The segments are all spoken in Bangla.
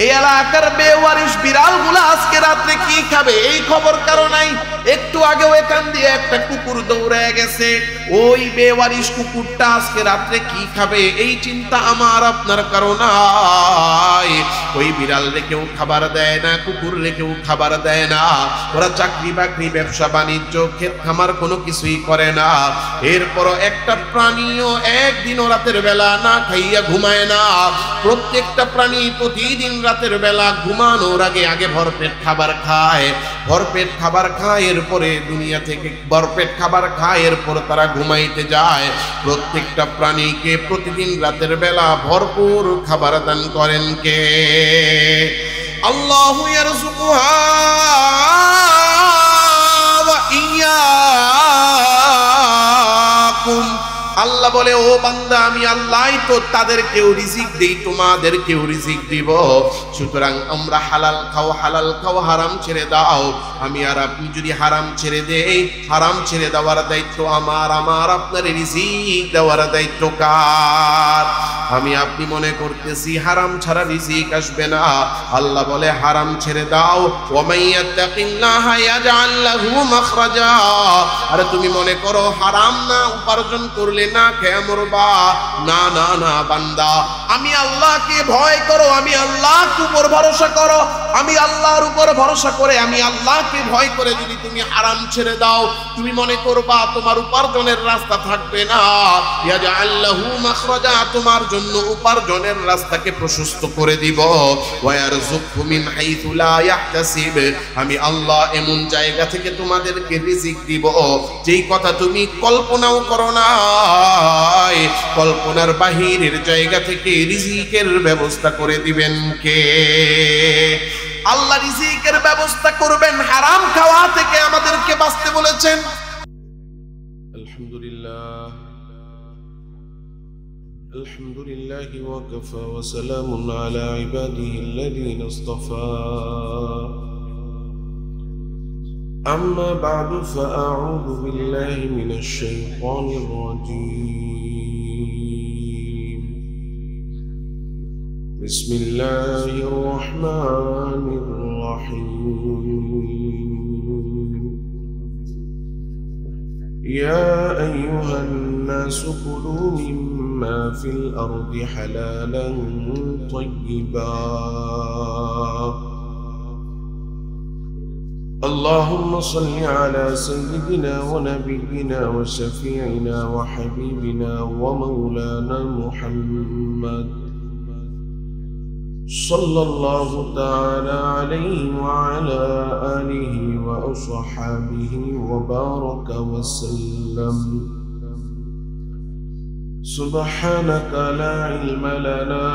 এই এলাকার বেওয়ারিশ বিড়ালগুলো আজকে রাত্রে কি খাবে এই খবর কারো নাই। একটু আগেও এখান দিয়ে একটা কুকুর দৌড়ে গেছে, ওই বেওয়ারিশ কুকুরটা আজকে রাত্রে কি খাবে এই চিন্তা আমার আপনার কারো নাই। ওই বিড়াল রেখেও খাবার দেয় না, কুকুর রেখেও খাবার দেয় না, ওরা চাকরি বাকরি ব্যবসা বাণিজ্য ক্ষেত খামার কোনো কিছুই করে না। এরপরও একটা প্রাণীও একদিনও রাতের বেলা না খাইয়া ঘুমায় না। প্রত্যেকটা প্রাণী প্রতিদিন রাতের বেলা ঘুমানোর আগে আগে ভরপেট খাবার খায়, ভরপেট খাবার খায়, এরপরে দুনিয়া থেকে ভরপেট খাবার খায়, এরপর তারা ঘুমাইতে যায়। প্রত্যেকটা প্রাণীকে প্রতিদিন রাতের বেলা ভরপুর খাবার দান করেন কে? আল্লাহু ইয়ারযুকুহা ওয়া ইয়্যাকুম। আল্লাহ বলে, ও বান্দা আমি আল্লাহই তো তাদেরকেও রিজিক দেই, তোমাদেরকেও রিজিক দিব। সুতরাং আমরা হালাল খাও, হালাল খাও, হারাম ছেড়ে দাও। আমি আর আপনি যদি হারাম ছেড়ে দেই, হারাম ছেড়ে দেওয়ার দায়িত্ব আমার, আমার আপনার রিজিক দেওয়ার দায়িত্ব কার? আমি আপনি মনে করতেছি হারাম ছাড়া রিজিক আসবে না। আল্লাহ বলে হারাম ছেড়ে দাও। ওয়া মাইয়াত্তাকিল্লাহা ইয়াজআল লাহু মাখরাজা। আরে তুমি মনে করো হারাম না উপার্জন করলে না খেয়ে মরবা? না না না বান্দা, আমি আল্লাহকে ভয় করো, আমি আল্লাহর উপর ভরসা করো। আমি আল্লাহর উপর ভরসা করে, আমি আল্লাহকে ভয় করে যদি তুমি হারাম ছেড়ে দাও, তুমি মনে করবা তোমার উপার্জনের রাস্তা থাকবে না। ইয়াজআল লাহু মাখরাজা, তোমার জন্য উপার্জনের রাস্তাকে প্রশস্ত করে দিব। ওয়া ইয়ারযুকহু মিন হাইথু লা ইয়াহতাসিব, আমি আল্লাহ এমন জায়গা থেকে তোমাদেরকে রিজিক দিব যেই কথা তুমি কল্পনাও করো না। কল্পনার বাহিরের জায়গা থেকে রিজিকের ব্যবস্থা করে দিবেন কে? আল্লাহ রিজিকের ব্যবস্থা করবেন, হারাম খাওয়া থেকে আমাদেরকে বাঁচতে বলেছেন। আলহামদুলিল্লাহ, আলহামদুলিল্লাহ ওয়া কাফা ওয়া সালামুন আলা ইবাদিহিল্লাযীনা ইসতাফা। أما بعد فأعوذ بالله من الشيطان الرجيم. بسم الله الرحمن الرحيم. يا أيها الناس كلوا مما في الأرض حلالا طيبا. اللهم صل على سيدنا ونبينا وشفيعنا وحبيبنا ومولانا محمد صلى الله تعالى عليه وعلى آله وأصحابه وبارك وسلم. سبحانك لا علم لنا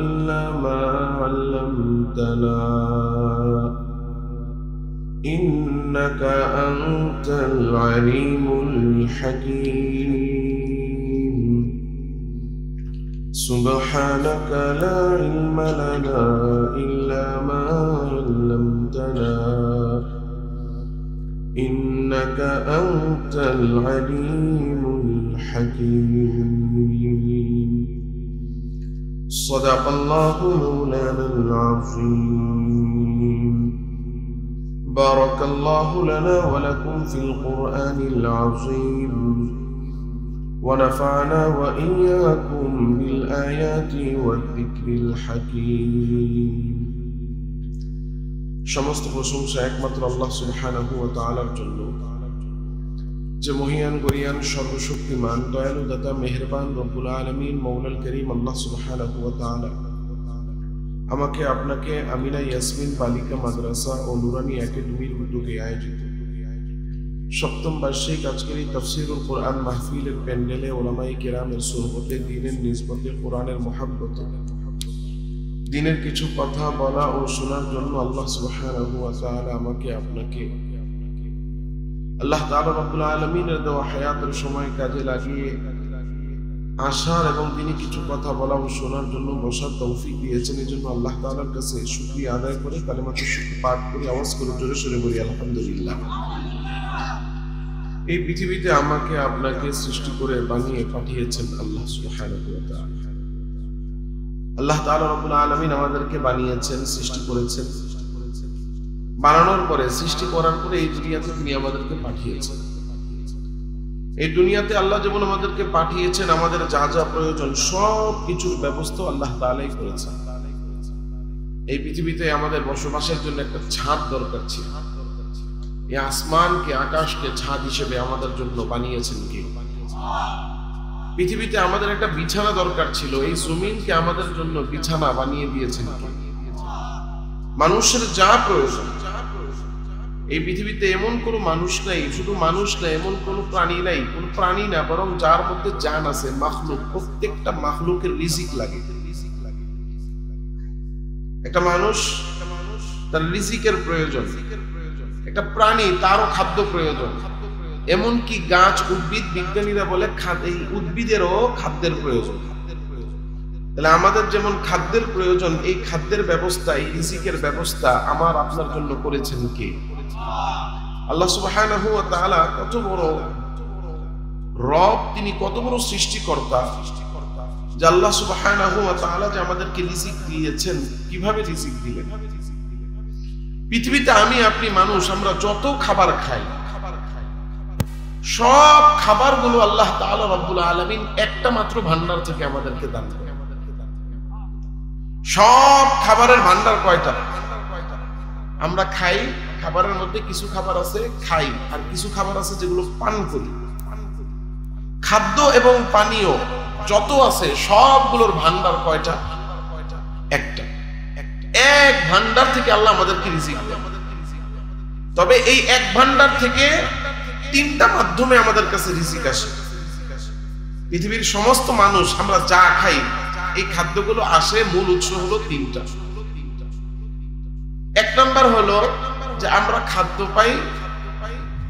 إلا ما علمتنا إنك أنت العليم الحكيم. سبحانك لا علم لنا إلا ما علمتنا إنك أنت العليم الحكيم. صدق الله مولانا العظيم. بارك الله لنا ولكم في القرآن العظيم ونفعنا وإياكم بالآيات والذكر الحكيم. সমস্ত প্রশংসা একমাত্র আল্লাহ সুবহানাহু ওয়া তাআলার জন্য, যে মহিয়ান গরিয়ান সর্বশক্তিমান দয়ালু দাতা মেহেরবান রব্বুল আলামিন মওলাল করিম আল্লাহ সুবহানাহু ওয়া তাআলা আমাকে আপনাকে আমিনা ইয়াসমিন বালিকা মাদ্রাসা ও নুরানি একাডেমির উদ্যোগে আয়োজিত সপ্তম বার্ষিক আজকের এই তাফসীরুল কোরআন মাহফিলের প্যান্ডেলে ওলামায়ে কেরামের সুহবতে, দ্বীনের নিসবতে, কোরআনের মহব্বতে দ্বীনের কিছু কথা বলা ও শোনার জন্য আল্লাহ সুবহানাহু ওয়া তাআলা আমাকে আপনাকে আল্লাহ তাআলা রব্বুল আলামিনের দেওয়া হায়াতের সময় কাজে লাগিয়ে আসার এবং তিনি কিছু কথা বলা ও শোনার জন্য বসার তৌফিক দিয়েছেন। এই জন্য আল্লাহ তাআলার কাছে শুকরিয়া আদায় করে কালেমাতে শুকর পাঠ করে আওয়াজ করে জোরে সোরে বলি আলহামদুলিল্লাহ। এই পৃথিবীতে আমাকে আপনাকে সৃষ্টি করে বানিয়ে পাঠিয়েছেন আল্লাহ সুবহানাহু ওয়া তাআলা। আল্লাহ তাআলা রব্বুল আলামিন আমাদেরকে বানিয়েছেন, সৃষ্টি করেছেন। বানানোর পরে, সৃষ্টি করার পরে এই দুনিয়াতে তিনি আমাদেরকে পাঠিয়েছেন। এই দুনিয়াতে আল্লাহ যেমন আমাদেরকে পাঠিয়েছেন, আমাদের যা যা প্রয়োজন সব কিছুর ব্যবস্থা আল্লাহ তাআলাই করেছেন। এই পৃথিবীতে আমাদের বসবাসের জন্য একটা ছাদ দরকার ছিল। এই আসমানকে, আকাশকে ছাদ হিসেবে আমাদের জন্য বানিয়েছেন কে? পৃথিবীতে আমাদের একটা বিছানা দরকার ছিল, এই জমিনকে আমাদের জন্য বিছানা বানিয়ে দিয়েছেন কে? মানুষের যা প্রয়োজন, এই পৃথিবীতে এমন কোনো মানুষ নাই, শুধু মানুষ না, এমন কোনো প্রাণী নাই, কোনো প্রাণী না, বরং যার মধ্যে জান আছে, মাখলুক, প্রত্যেকটা মাখলুকের রিজিক লাগে। একটা মানুষ, তার রিজিকের প্রয়োজন। একটা প্রাণী, তারও খাদ্য প্রয়োজন। এমনকি গাছ, উদ্ভিদ, বিজ্ঞানীরা বলে এই উদ্ভিদেরও খাদ্যের প্রয়োজন। তাহলে আমাদের যেমন খাদ্যের প্রয়োজন, এই খাদ্যের ব্যবস্থা, এই রিজিকের ব্যবস্থা আমার আপনার জন্য করেছেন কে? আল্লাহ সুবহানাহু ওয়া তাআলা কত বড় রব, তিনি কত বড় সৃষ্টিকর্তা, যে আল্লাহ সুবহানাহু ওয়া তাআলা যে আমাদেরকে রিজিক দিয়েছেন। কিভাবে রিজিক দিলেন? পৃথিবীতে আমি আপনি মানুষ, আমরা যত খাবার খাই, সব খাবারগুলো আল্লাহ তাআলা রব্বুল আলামিন একটা মাত্র ভান্ডার থেকে আমাদেরকে দান করেন। সব খাবারের ভান্ডার কয়টা? আমরা খাই, খাবারের মধ্যে কিছু খাবার আছে খাই, আর কিছু খাবার আছে যেগুলো পান করি। খাদ্য এবং পানীয় যত আছে সবগুলোর ভান্ডার কয়টা? একটা। এক ভান্ডার থেকে আল্লাহ আমাদেরকে রিজিক দেন। তবে এই এক ভান্ডার থেকে তিনটা মাধ্যমে আমাদের কাছে রিজিক আসে। পৃথিবীর সমস্ত মানুষ আমরা যা খাই, এই খাদ্যগুলো আসে, মূল উৎস হলো তিনটা। এক নাম্বার হলো যে আমরা খাদ্য পাই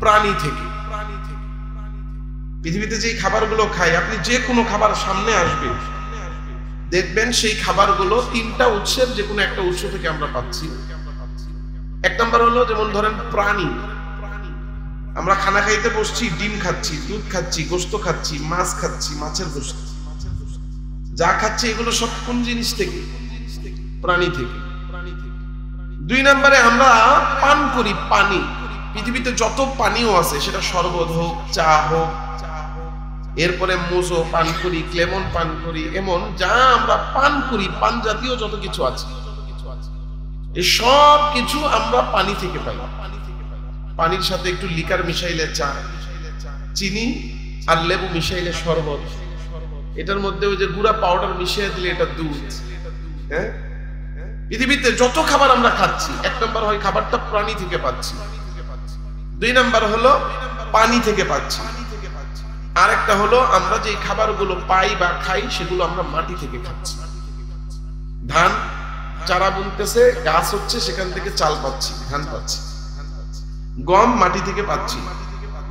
প্রাণী থেকে। পৃথিবীতে যে খাবারগুলো খাই, আপনি যে কোনো খাবার সামনে আসবে, দেখবেন সেই খাবারগুলো তিনটা উৎসের যে কোনো একটা উৎস থেকে আমরা পাচ্ছি। এক নাম্বার হলো, যেমন ধরেন প্রাণী, আমরা খানা খাইতে বসছি, ডিম খাচ্ছি, দুধ খাচ্ছি, গোশত খাচ্ছি, মাছ খাচ্ছি, মাছের গোশত, যা খাচ্ছি এগুলো সব কোন জিনিস থেকে? প্রাণী থেকে। দুই নম্বরে আমরা পান করি পানি। পৃথিবীতে যত পানীয় আছে, সেটা শরবত হোক, চা হোক, এরপরে মোজো পান করি, লেমন পান করি, এমন যা আমরা পান করি, পান জাতীয় যত কিছু আছে, এই সব কিছু আমরা পানি থেকে পাই। পানির সাথে একটু লিকার মিশাইলে চা, চিনি আর লেবু মিশাইলে শরবত, এটার মধ্যে ওই যে গুঁড়া পাউডার মিশিয়ে দিলে এটা দুধ। হ্যাঁ, পৃথিবীতে যত খাবার আমরা খাচ্ছি, এক নম্বর হয় খাবারটা প্রাণী থেকে পাচ্ছি, দুই নম্বর হলো পানি থেকে পাচ্ছি, আর একটা হলো আমরা যে খাবারগুলো পাই বা খাই সেগুলো আমরা মাটি থেকে খাচ্ছি। ধান চারা বুনতেছে, গাছ হচ্ছে, সেখান থেকে চাল পাচ্ছি, ধান পাচ্ছি। গম মাটি থেকে পাচ্ছি।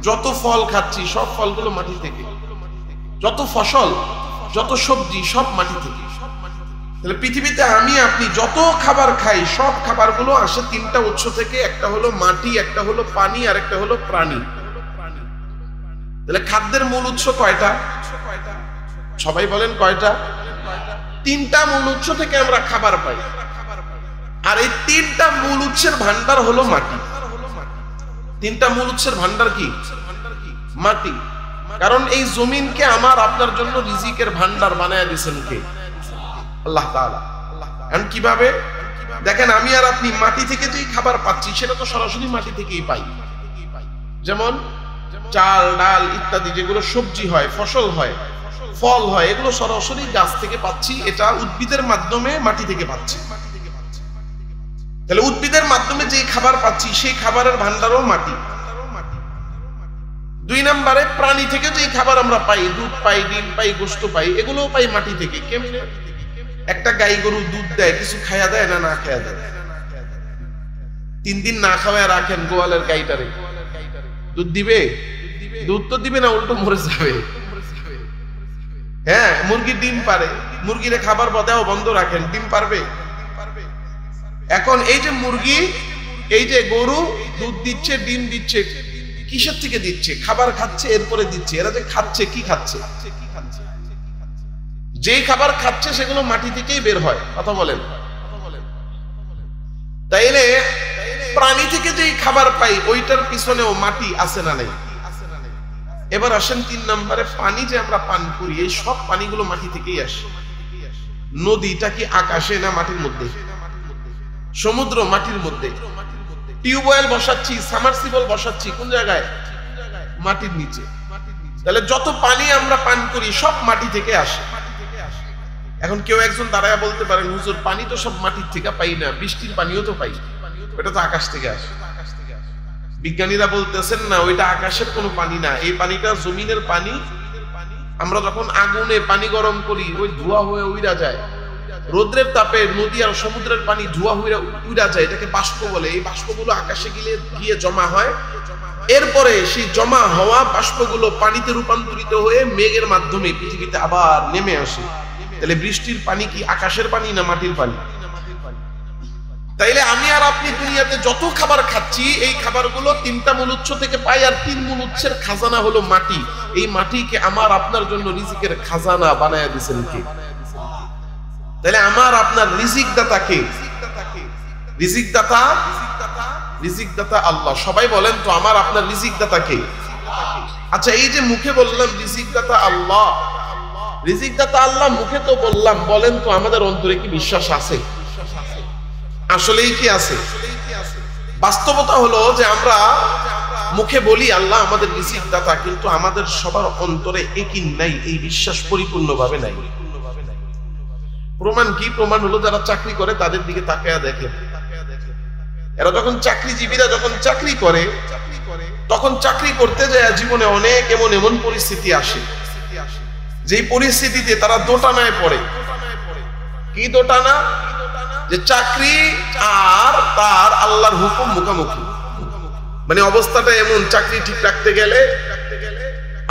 যত ফল খাচ্ছি সব ফলগুলো মাটি থেকে, যত ফসল, যত সবজি সব মাটি থেকে। তাহলে পৃথিবীতে আমি আপনি যত খাবার খাই, সব খাবারগুলো আসে তিনটা উৎস থেকে। একটা হলো মাটি, একটা হলো পানি, আর একটা হলো প্রাণী। তাহলে খাদ্যের মূল উৎস কয়টা? সবাই বলেন কয়টা? তিনটা মূল উৎস থেকে আমরা খাবার পাই, আর এই তিনটা মূল উৎসের ভান্ডার হলো মাটি। তিনটা মূল উৎসের ভান্ডার কি? মাটি। কারণ এই জমিনকে আমার আপনার জন্য রিজিকের ভান্ডার বানায় দিয়েছেন কে? আল্লাহ তাআলা। এখন কিভাবে? দেখেন, আমি আর আপনি মাটি থেকে যেই খাবার পাচ্ছি, সেটা তো সরাসরি মাটি থেকেই পাই। যেমন চাল, ডাল ইত্যাদি যেগুলো সবজি হয়, ফসল হয়, ফল হয়, এগুলো সরাসরি গাছ থেকে পাচ্ছি। এটা উদ্ভিদের মাধ্যমে মাটি থেকে পাচ্ছি। তাহলে উদ্ভিদের মাধ্যমে যে খাবার পাচ্ছি, সেই খাবারের ভান্ডারও মাটি। দুই নম্বরে প্রাণী থেকে যে খাবার আমরা পাই, দুধ পাই, ডিম পাই, গোশত পাই, এগুলোও পাই মাটি থেকে। কেমনে? একটা গাই গরু দুধ দেয়, কিছু খায়া দেয় না? না খায়া দেয়। 3 দিন না খাওয়ায় রাখেন গোয়ালের গাইটারে, দুধ দিবে? দুধ তো দিবে না, উল্টো মরে যাবে। হ্যাঁ, মুরগি ডিম পারে, মুরগিরে খাবার দেওয়া বন্ধ রাখেন, ডিম পারবে? এখন এই যে মুরগি, এই যে গরু দুধ দিচ্ছে, ডিম দিচ্ছে, কিসের থেকে দিচ্ছে? খাবার খাচ্ছে, এরপরে দিচ্ছে। এরা যে খাচ্ছে, কি খাচ্ছে? যেই খাবার খাচ্ছে সেগুলো মাটি থেকেই বের হয়। কথা বলেন। তাইলে প্রাণী থেকে যেই খাবার পাই ওইটার পিছনেও মাটি আছে না নাই? এবার আসেন 3 নম্বরে, পানি যে আমরা পান করি এই সব পানিগুলো মাটি থেকেই আসে। নদীটা কি আকাশে না মাটির মধ্যে? সমুদ্র মাটির মধ্যে। টিউবওয়েল বসাচ্ছি, সামারসিবল বসাচ্ছি কোন জায়গায়? মাটির নিচে। তাহলে যত পানি আমরা পান করি সব মাটি থেকে আসে। এখন কেউ একজন দাঁড়ায় বলতে পারেন, হুজুর পানি তো সব মাটির থেকে পাই না, বৃষ্টির পানিও তো পাই, ওটা তো আকাশ থেকে আসে। বিজ্ঞানীরা বলতেছেন না, ওইটা আকাশের কোনো পানি না, এই পানিটা জমিনের পানি। আমরা যখন আগুনে পানি গরম করি ওই ধোঁয়া হয়ে উড়া যায়। রোদ্রের তাপে নদী আর সমুদ্রের পানি ধোঁয়া হয়ে উড়া যায়, এটাকে বাষ্প বলে। এই বাষ্পগুলো আকাশে গিয়ে জমা হয়। এরপরে সেই জমা হওয়া বাষ্পগুলো পানিতে রূপান্তরিত হয়ে মেঘের মাধ্যমে পৃথিবীতে আবার নেমে আসে। তাহলে বৃষ্টির পানি কি আকাশের পানি না মাটির পানি? তাইলে আমি আর আপনি দুনিয়াতে যত খাবার খাচ্ছি এই খাবারগুলো 3টা মূল উৎস থেকে পাই, আর 3 মূল উৎসের খাজানা হলো মাটি। এই মাটিকে আমার আপনার জন্য রিজিকের খাজানা বানায়া দিয়েছেন কে? তাহলে আমার আপনার রিজিক দাতা কে? রিজিক দাতা আল্লাহ। সবাই বলেন তো আমার আপনার রিজিক দাতা কে? আচ্ছা, এই যে মুখে বললাম রিজিক দাতা আল্লাহ, রিজিক দাতা আল্লাহ মুখে তো বললাম, বলেন তো আমাদের অন্তরে কি বিশ্বাস আছে? আসলেই কি আছে? বাস্তবতা হলো যে আমরা মুখে বলি আল্লাহ আমাদের রিজিক দাতা, কিন্তু আমাদের সবার অন্তরে একই নাই, এই বিশ্বাস পরিপূর্ণভাবে নাই। প্রমাণ কি? প্রমাণ হলো যারা চাকরি করে তাদের দিকে তাকায়া দেখে। এরা যখন চাকরিজীবীরা যখন চাকরি করে তখন চাকরি করতে যায় জীবনে অনেক এমন পরিস্থিতি আসে যেই পরিস্থিতিতে তারা দোটানায় পড়ে। কি দোটানা? যে চাকরি আর তার আল্লাহর হুকুম মুখামুখি। মানে অবস্থাটা এমন, চাকরি ঠিক রাখতে গেলে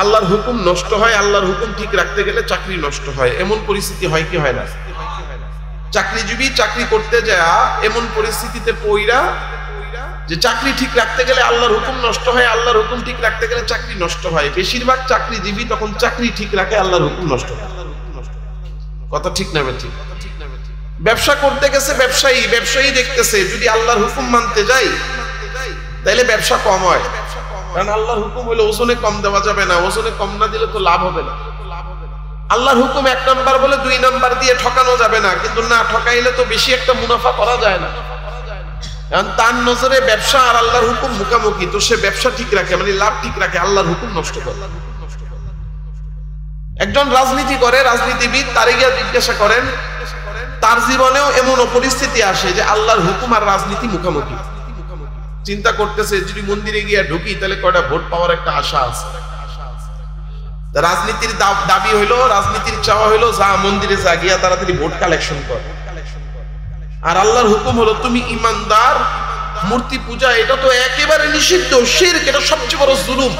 আল্লাহর হুকুম নষ্ট হয়, আল্লাহর হুকুম ঠিক রাখতে গেলে চাকরি নষ্ট হয়। এমন পরিস্থিতি হয় কি হয় না? চাকরিজীবী চাকরি করতে যায় এমন পরিস্থিতিতে পইরা যে চাকরি ঠিক রাখতে গেলে আল্লাহর হুকুম নষ্ট হয়, আল্লাহর হুকুম ঠিক রাখতে গেলে চাকরি নষ্ট হয়। বেশিরভাগ চাকরিজীবী তখন চাকরি ঠিক রাখে, আল্লাহর হুকুম নষ্ট হয়। কথা ঠিক না ঠিক? ব্যবসা করতে গেছে ব্যবসায়ী দেখতেছে যদি আল্লাহর হুকুম মানতে যাই তাইলে ব্যবসা কম হয়, কারণ আল্লাহর হুকুম হলো ওজনে কম দেওয়া যাবে না, ওজনে কম না দিলে তো লাভ হবে না। আল্লাহর হুকুম 1 নাম্বার বলে 2 নাম্বার দিয়ে ঠকানো যাবে না, কিন্তু না ঠকাইলে তো বেশি একটা মুনাফা করা যায় না। কারণ তার নজরে ব্যবসা আর আল্লাহর হুকুম মুখামুখি, তো সে ব্যবসা ঠিক রাখে, মানে লাভ ঠিক রাখে, আল্লাহর হুকুম নষ্ট করে। একজন রাজনীতি করে, রাজনীতিবিদ, তারে গিয়ে জিজ্ঞাসা করেন, তার জীবনেও এমন পরিস্থিতি আসে যে আল্লাহর হুকুম আর রাজনীতি মুখামুখি। চিন্তা করতেছে যদি মন্দিরে গিয়ে ঢুকি তাহলে কয়টা ভোট পাওয়ার একটা আশা আছে। রাজনীতির দাবি হইলো, রাজনীতির চাওয়া হইলো যা মন্দিরে যা গিয়া তাড়াতাড়ি ভোট কালেকশন কর। আর আল্লাহর হুকুম হলো তুমি ইমানদার, মূর্তি পূজা এটা তো একেবারে নিষিদ্ধ, শিরক, এটা সবচেয়ে বড় জুলুম।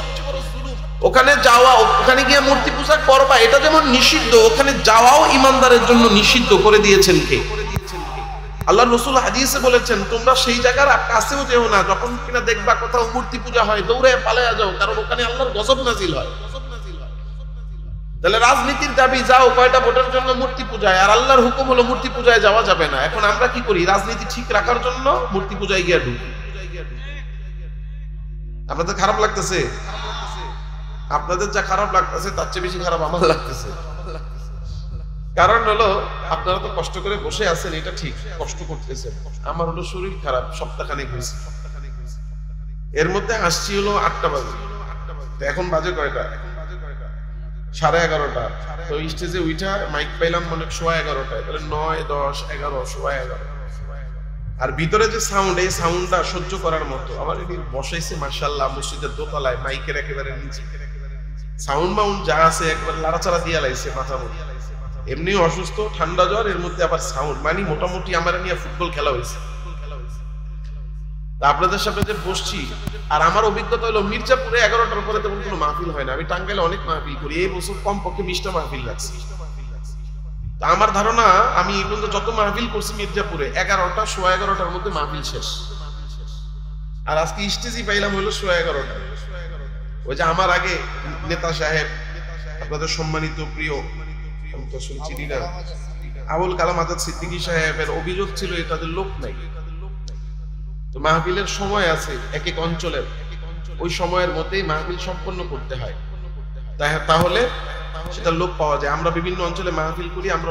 ওখানে যাওয়া, ওখানে গিয়ে মূর্তি পূজা করবা এটা যেমন নিষিদ্ধ, ওখানে যাওয়াও ইমানদারের জন্য নিষিদ্ধ করে দিয়েছেন কে? আল্লাহ রাসূল হাদিসে বলেছেন তোমরা সেই জায়গার কাছেও যেও না যখন কিনা দেখবা কোথাও মূর্তি পূজা হয়, দৌড়ে পালায়া যাও, কারণ ওখানে আল্লাহর গজব নাজিল হয়। তাহলে রাজনীতির দাবি যাও কয়টা ভোটের জন্য মূর্তি পূজায়, আর আল্লাহর হুকুম হলো মূর্তি পূজায় যাওয়া যাবে না। এখন আমরা কি করি? রাজনীতি ঠিক রাখার জন্য মূর্তি পূজায় গিয়ে ঢুকি। আপনাদের খারাপ লাগতেছে? আপনাদের যা খারাপ লাগতেছে তার চেয়ে বেশি খারাপ আমার লাগতেছে। কারণ হলো আপনারা তো কষ্ট করে বসে আছেন, এটা ঠিক, কষ্ট করতেছেন। আমার হলো শরীর খারাপ, সপ্তাহখানেক হয়েছে। এর মধ্যে আসছি হলো 8টা বাজে, এখন বাজে কয়টা? 11:30। তো স্টেজে উঠা মাইক পাইলাম মনে 11:15, তাহলে 9, 10, 11, 11:15। আর ভিতরে যে সাউন্ড, এই সাউন্ডটা সহ্য করার মতো আমার এটি বসাইছে মাশাআল্লাহ মসজিদের দোতলায়, মাইকের একেবারে নিচে। সাউন্ড মাউন্ড যা আছে একবার লাড়াচাড়া দিয়ে লাইছে মাথা মতো। এমনিও অসুস্থ, ঠান্ডা জ্বর, এর মধ্যে আবার সাউন্ড, মানে মোটামুটি আমার নিয়ে ফুটবল খেলা হয়েছে। আপনাদের সামনে যে বসছি, আর আমার অভিজ্ঞতা হলো মির্জাপুরে 11টার পরে তেমন কোনো মাহফিল হয় না। আমি টাঙ্গাইলে অনেক মাহফিল করি, এই বছর কমপক্ষে 20টা মাহফিল লাগছে। তা আমার ধারণা আমি এই পর্যন্ত যত মাহফিল করছি মির্জাপুরে 11টা, 11:15টার মধ্যে মাহফিল শেষ। আর আজকে স্টেজই পাইলাম হলো 11:15। ওই যে আমার আগে নেতা সাহেব, আপনাদের সম্মানিত প্রিয় আমি তো আসলে চিনি না, আবুল কালাম আজাদ সিদ্দিকী সাহেবের অভিযোগ ছিল তাদের লোক নাই। তো মাহফিলের সময় আছে এক এক অঞ্চলের, ওই সময়ের মধ্যেই মাহফিল সম্পন্ন করতে হয়, তাহলে সেটা লোক পাওয়া যায়। আমরা বিভিন্ন অঞ্চলে মাহফিল করি, আমরা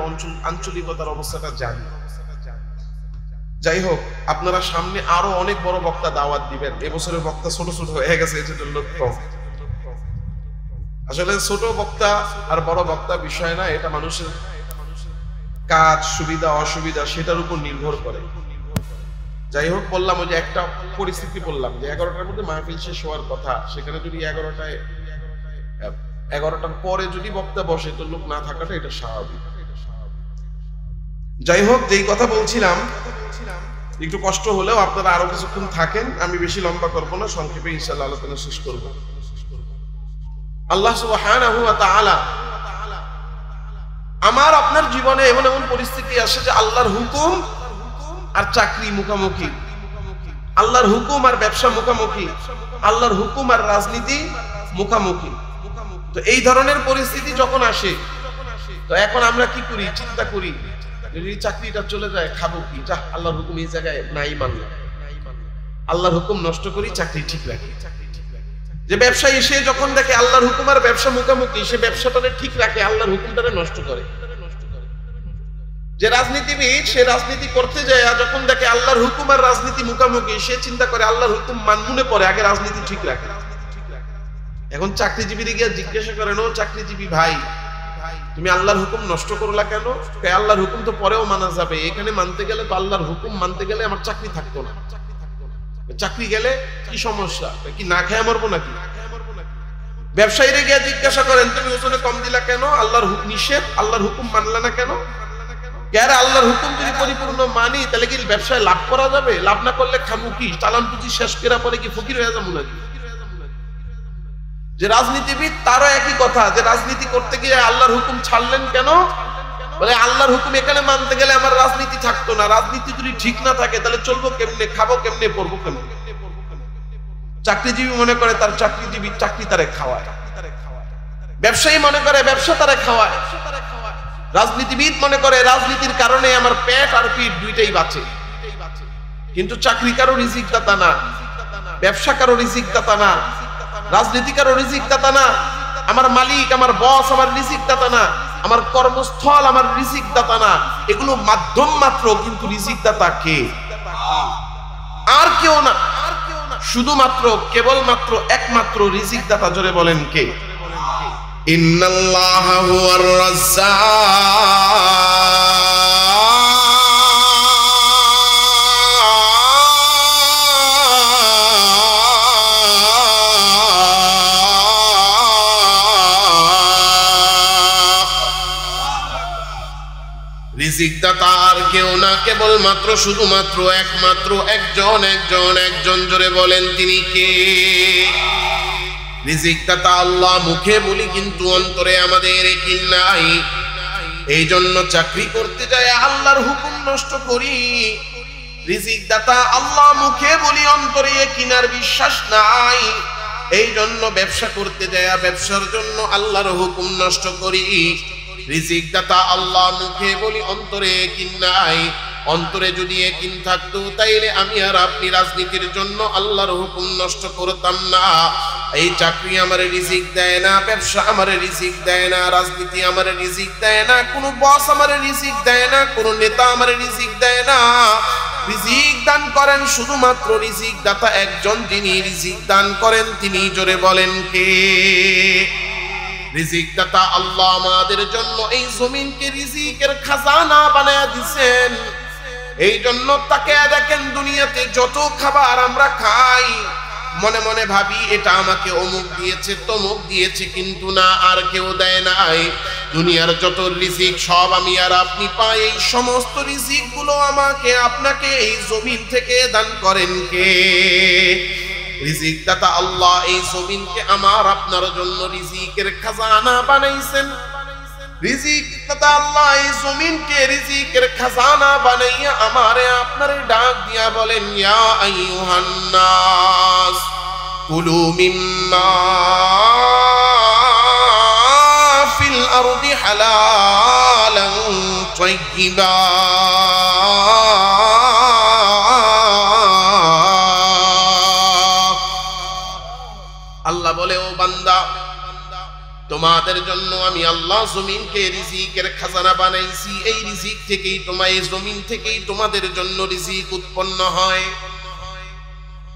আঞ্চলিকতার অবস্থাটা জানি। যাই হোক, আপনারা সামনে আরো অনেক বড় বক্তা দাওয়াত দিবেন। এবছরের বক্তা ছোট ছোট হয়ে গেছে, এজন্য লোক কম। আসলে ছোট বক্তা আর বড় বক্তা বিষয় না, এটা মানুষের কাজ, সুবিধা অসুবিধা সেটার উপর নির্ভর করে। যাই হোক, বললাম ওই যে একটা পরিস্থিতি বললাম যে 11টার মধ্যে মাহফিল শেষ হওয়ার কথা, সেখানে যদি 11টার পরে যদি বক্তা বসে তো লোক না থাকাটা এটা স্বাভাবিক। যাই হোক, যেই কথা বলছিলাম, একটু কষ্ট হলেও আপনারা আরো কিছুক্ষণ থাকেন, আমি বেশি লম্বা করব না, সংক্ষেপে ইনশাআল্লাহ আলোচনা শেষ করব। আল্লাহ সুবহানাহু ওয়া তাআলা আমার আপনার জীবনে এমন এমন পরিস্থিতি আসে যে আল্লাহর হুকুম আর চাকরি মুখামুখি, আল্লাহর হুকুম আর ব্যবসা মুখামুখি, আল্লাহর হুকুম আর রাজনীতি মুখামুখি। তো এই ধরনের পরিস্থিতি যখন আসে, তো এখন আমরা কি করি? চিন্তা করি, যদি চাকরিটা চলে যায় খাবো কি? যা, আল্লাহর হুকুম এই জায়গায় নাই মানলাম, আল্লাহর হুকুম নষ্ট করি, চাকরি ঠিক রাখি। যে ব্যবসায়ী সে যখন দেখে আল্লাহর হুকুম আর ব্যবসা মুখামুখি, সে ব্যবসাটাকে ঠিক রাখে, আল্লাহর হুকুমটাকে নষ্ট করে। যে রাজনীতিবিদ, সে রাজনীতি করতে যায় যখন দেখে আল্লাহর হুকুম আর রাজনীতি মুখামুখি, সে চিন্তা করে আল্লাহর হুকুম মানমুনে পরে আগে রাজনীতি ঠিক রাখে। এখন চাকরিজীবীরা গিয়ে জিজ্ঞাসা করেন, ও চাকরিজীবী ভাই, তুমি আল্লাহর হুকুম নষ্ট করলা কেন? আল্লাহর হুকুম তো পরেও মানা যাবে, এখানে মানতে গেলে তো আল্লাহর হুকুম মানতে গেলে আমার চাকরি থাকতো না, চাকরি গেলে কি সমস্যা, কি না খেয়ে মরবো নাকি? ব্যবসায়ীরা গিয়ে জিজ্ঞাসা করেন, তুমি ওজনে কম দিলা কেন? আল্লাহর নিষেধ, আল্লাহর হুকুম মানলা না কেন? আল্লাহর হুকুম যদি পরিপূর্ণ মানি তাহলে কি ব্যবসায় লাভ করা যাবে? লাভ না করলে খামু কি? চালান পুঁজি শেষ করা পরে কি ফকির হয়ে যাবো নাকি? যে রাজনীতিবিদ, তারও একই কথা, যে রাজনীতি করতে গিয়ে আল্লাহর হুকুম ছাড়লেন কেন? বলে আল্লাহর হুকুম এখানে মানতে গেলে আমার রাজনীতি থাকতো না, রাজনীতি যদি ঠিক না থাকে তাহলে চলবো কেমনে, খাবো কেমনে, পড়বো কেমনে? চাকরিজীবী মনে করে তার চাকরিজীবী চাকরি তারে খাওয়ায়, ব্যবসায়ী মনে করে ব্যবসা তারে খাওয়ায়, রাজনীতিবিদ মনে করে রাজনীতির কারণে আমার পেট আর পিঠ দুইটাই বাঁচে। কিন্তু চাকরি কারো রিজিক দাতা না, ব্যবসা কারো রিজিক দাতা না, রাজনীতি কারো রিজিক দাতা না, আমার মালিক, আমার বস আমার রিজিক দাতা না, আমার কর্মস্থল আমার রিজিক দাতা না। এগুলো মাধ্যম মাত্র, কিন্তু রিজিক দাতা কে? আর কেউ না, শুধুমাত্র কেবলমাত্র একমাত্র রিজিক দাতা। জোরে বলেন কে? ইন্নাল্লাহা হুয়ার রিজিক দাতা আর কেউ না, কেবলমাত্র শুধুমাত্র একমাত্র একজন একজন একজন। জোরে বলেন তিনি কে? রিজিক দাতা আল্লাহ, মুখে বলি কিন্তু অন্তরে আমাদের একই নাই। এই জন্য চাকরি করতে যায় আল্লাহর হুকুম নষ্ট করি। রিজিক দাতা আল্লাহ, মুখে বলি অন্তরে কিনার বিশ্বাস নাই। এই জন্য ব্যবসা করতে যায় ব্যবসার জন্য আল্লাহর হুকুম নষ্ট করি। রিজিক দাতা আল্লাহ, মুখে বলি অন্তরে কিন নাই। অন্তরে যদি একিন থাকতো তাইলে আমি আর আপনি রাজনীতির জন্য আল্লাহর হুকুম নষ্ট করতাম না। এই চাকরি আমার রিজিক দেয় না, ব্যবসা আমার রিজিক দেয় না, রাজনীতি আমার রিজিক দেয় না, কোনো বস আমার রিজিক দেয় না, কোনো নেতা আমার রিজিক দেয় না। রিজিক দান করেন শুধুমাত্র রিজিক দাতা একজন, যিনি রিজিক দান করেন তিনি। জোরে বলেন কে? রিজিক দাতা আল্লাহ আমাদের জন্য এই জমিনকে রিজিকের খাজানা বানায়া দিয়েছেন। এই জন্য তাকে দেখেন, দুনিয়াতে যত খাবার আমরা খাই, মনে মনে ভাবি এটা আমাকে অমুক দিয়েছে তমুক দিয়েছে, কিন্তু না, আর কেউ দেয় নাই। দুনিয়ার যত রিজিক সব আমি আর আপনি পাই। এই সমস্ত রিজিক গুলো আমাকে আপনাকে এই জমিন থেকে দান করেন কে? রিজিক দাতা আল্লাহ। এই জমিনকে আমার আপনার জন্য রিজিকের খাজানা বানাইছেন। রিজিক দাতা আল্লাহ এই জমিনকে রিজিকের খাজানা বানাইয়া আমারে আপনারে ডাক দিয়া বলেন, ইয়া আইয়ুহান নাস কুলু মিম্মা ফিল الأرض حلالا طيبا আল্লাহ বলে ও বান্দা তোমাদের জন্য আমি আল্লাহ জমিনকে রিজিকের খাজানা বানাইছি এই রিজিক থেকেই এই জমিন থেকেই তোমাদের জন্য রিজিক উৎপন্ন হয়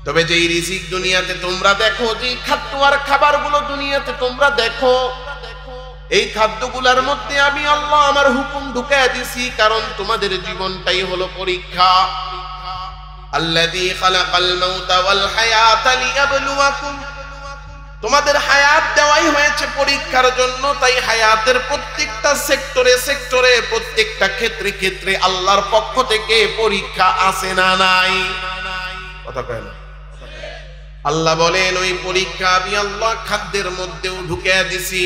তবে যেই রিজিক দুনিয়াতে তোমরা দেখো যে খাদ্য আর খাবারগুলো দুনিয়াতে তোমরা দেখো এই খাদ্যগুলোর মধ্যে আমি আল্লাহ আমার হুকুম ঢুকায় দিছি কারণ তোমাদের জীবনটাই হলো পরীক্ষা আল্লাযী খালাকাল মাউতা ওয়াল হায়াতা লিয়াবলুয়াকুম তোমাদের হায়াত দেওয়াই হয়েছে পরীক্ষার জন্য তাই হায়াতের প্রত্যেকটা সেক্টরে প্রত্যেকটা ক্ষেত্রে আল্লাহর পক্ষ থেকে পরীক্ষা আছে না নাই কথা কয় না আল্লাহ বলেন ওই পরীক্ষা আমি আল্লাহ খাদ্যের মধ্যেও ঢুকিয়ে দিছি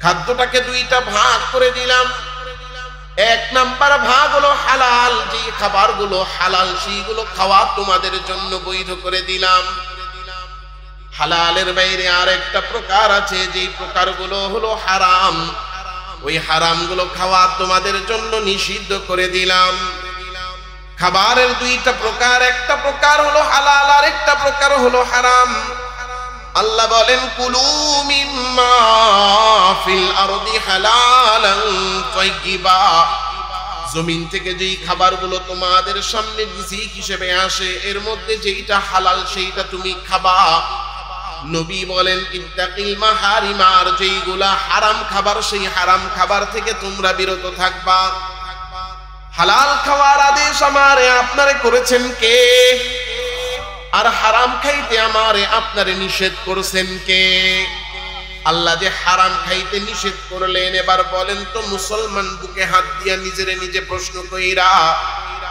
খাদ্যটাকে দুইটা ভাগ করে দিলাম এক নাম্বার ভাগ হলো হালাল যে খাবারগুলো হালাল সেইগুলো খাওয়া তোমাদের জন্য বৈধ করে দিলাম হালালের বাইরে আরেকটা প্রকার আছে যে প্রকারগুলো হলো হারাম ওই হারামগুলো খাওয়া তোমাদের জন্য নিষিদ্ধ করে দিলাম খাবারের দুইটা প্রকার একটা প্রকার হলো হালাল আর একটা প্রকার হলো হারাম আল্লাহ বলেন কুলু মিম্মা ফিল আরদি হালালান তাইয়্যিবা জমিন থেকে যেই খাবারগুলো তোমাদের সামনে রিজিক হিসেবে আসে এর মধ্যে যেইটা হালাল সেইটা তুমি খাবা নবী বলেন ইত্তাকিল মাহারিম আর যেইগুলা হারাম খাবার সেই হারাম খাবার থেকে তোমরা বিরত থাকবা হালাল খাওয়ার আদেশ আমারে আপনারে করেছেন কে আর হারাম খাইতে আমারে আপনারে নিষেধ করেছেন কে আল্লাহ যে হারাম খাইতে নিষেধ করলেন এবার বলেন তো মুসলমান বুকে হাত দিয়া নিজে প্রশ্ন কইরা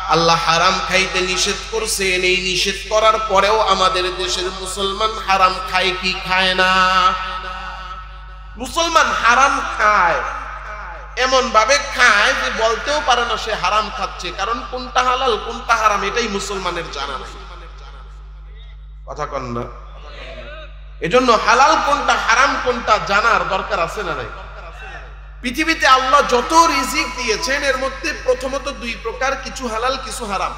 আল্লাহ হারাম খাইতে নিষেধ করছেন এই নিষেধ করার পরেও আমাদের দেশের মুসলমান হারাম খায় কি খায় না মুসলমান হারাম খায় এমন ভাবে খায় যে বলতেও পারে না সে হারাম খাচ্ছে কারণ কোনটা হালাল কোনটা হারাম এটাই মুসলমানের জানা নাই কথা কন না এজন্য হালাল কোনটা হারাম কোনটা জানার দরকার আছে না নাই পৃথিবীতে আল্লাহ যত রিজিক দিয়েছেন এর মধ্যে প্রথমত দুই প্রকার কিছু হালাল কিছু হারাম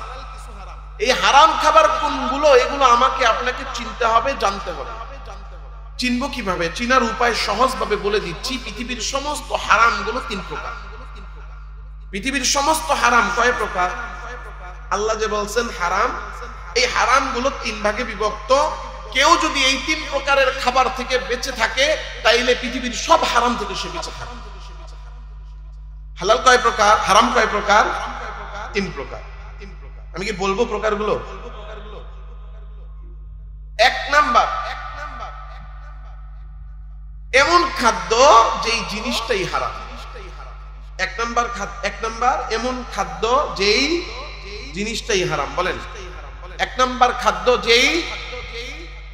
এই হারাম খাবার কোনগুলো এগুলো আমাকে আপনাকে চিনতে হবে জানতে হবে চিনবো কিভাবে চিনার উপায় সহজভাবে বলে দিচ্ছি পৃথিবীর সমস্ত হারামগুলো তিন প্রকার পৃথিবীর সমস্ত হারাম কয় প্রকার আল্লাহ যে বলছেন হারাম এই হারামগুলো তিন ভাগে বিভক্ত কেউ যদি এই তিন প্রকারের খাবার থেকে বেঁচে থাকে তাইলে পৃথিবীর সব হারাম থেকে সে বেঁচে থাকে হালাল কয় প্রকার হারাম কয় প্রকার তিন প্রকার আমি কি বলবো প্রকারগুলো এক নাম্বার এমন খাদ্য যেই জিনিসটাই হারাম এক নাম্বার এমন খাদ্য যেই জিনিসটাই হারাম বলেন এক নাম্বার খাদ্য যেই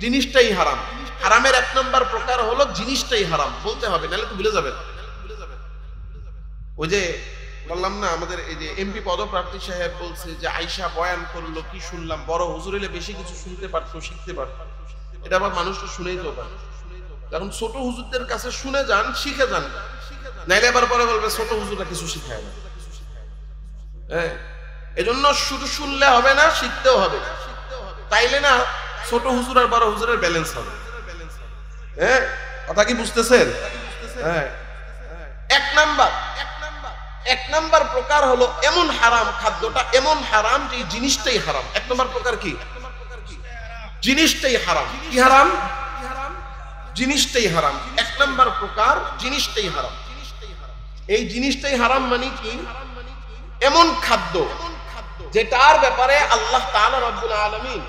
জিনিসটাই হারাম হারামের এক নাম্বার প্রকার হলো জিনিসটাই হারাম বলতে হবে নাহলে তো ভুলে যাবেন ওই যে বললাম না আমাদের এই যে এমপি পদপ্রার্থী সাহেব বলছে যে আয়েশা বয়ান করলো কি শুনলাম বড় হুজুর হলে বেশি কিছু শুনতে পারতো শিখতে পারতো এটা আবার মানুষটা শুনেই তো পারে কারণ ছোট হুজুরদের কাছে শুনে যান শিখে যান নাইলে আবার পরে বলবে ছোট হুজুররা কিছু শিখায় না হ্যাঁ এজন্য শুধু শুনলে হবে না শিখতেও হবে তাইলে না ছোট হুজুর আর বড় হুজুরের ব্যালেন্স হবে হ্যাঁ কথা কি বুঝতেছেন হ্যাঁ এক নাম্বার প্রকার হলো এমন হারাম খাদ্যটা এমন হারাম যে জিনিসটাই হারাম এক নাম্বার প্রকার কি জিনিসটাই হারাম কি হারাম জিনিসটাই হারাম এক নাম্বার প্রকার জিনিসটাই হারাম এই জিনিসটাই হারাম মানে কি এমন খাদ্য যেটার ব্যাপারে আল্লাহ তাআলা রব্বুল আলামিন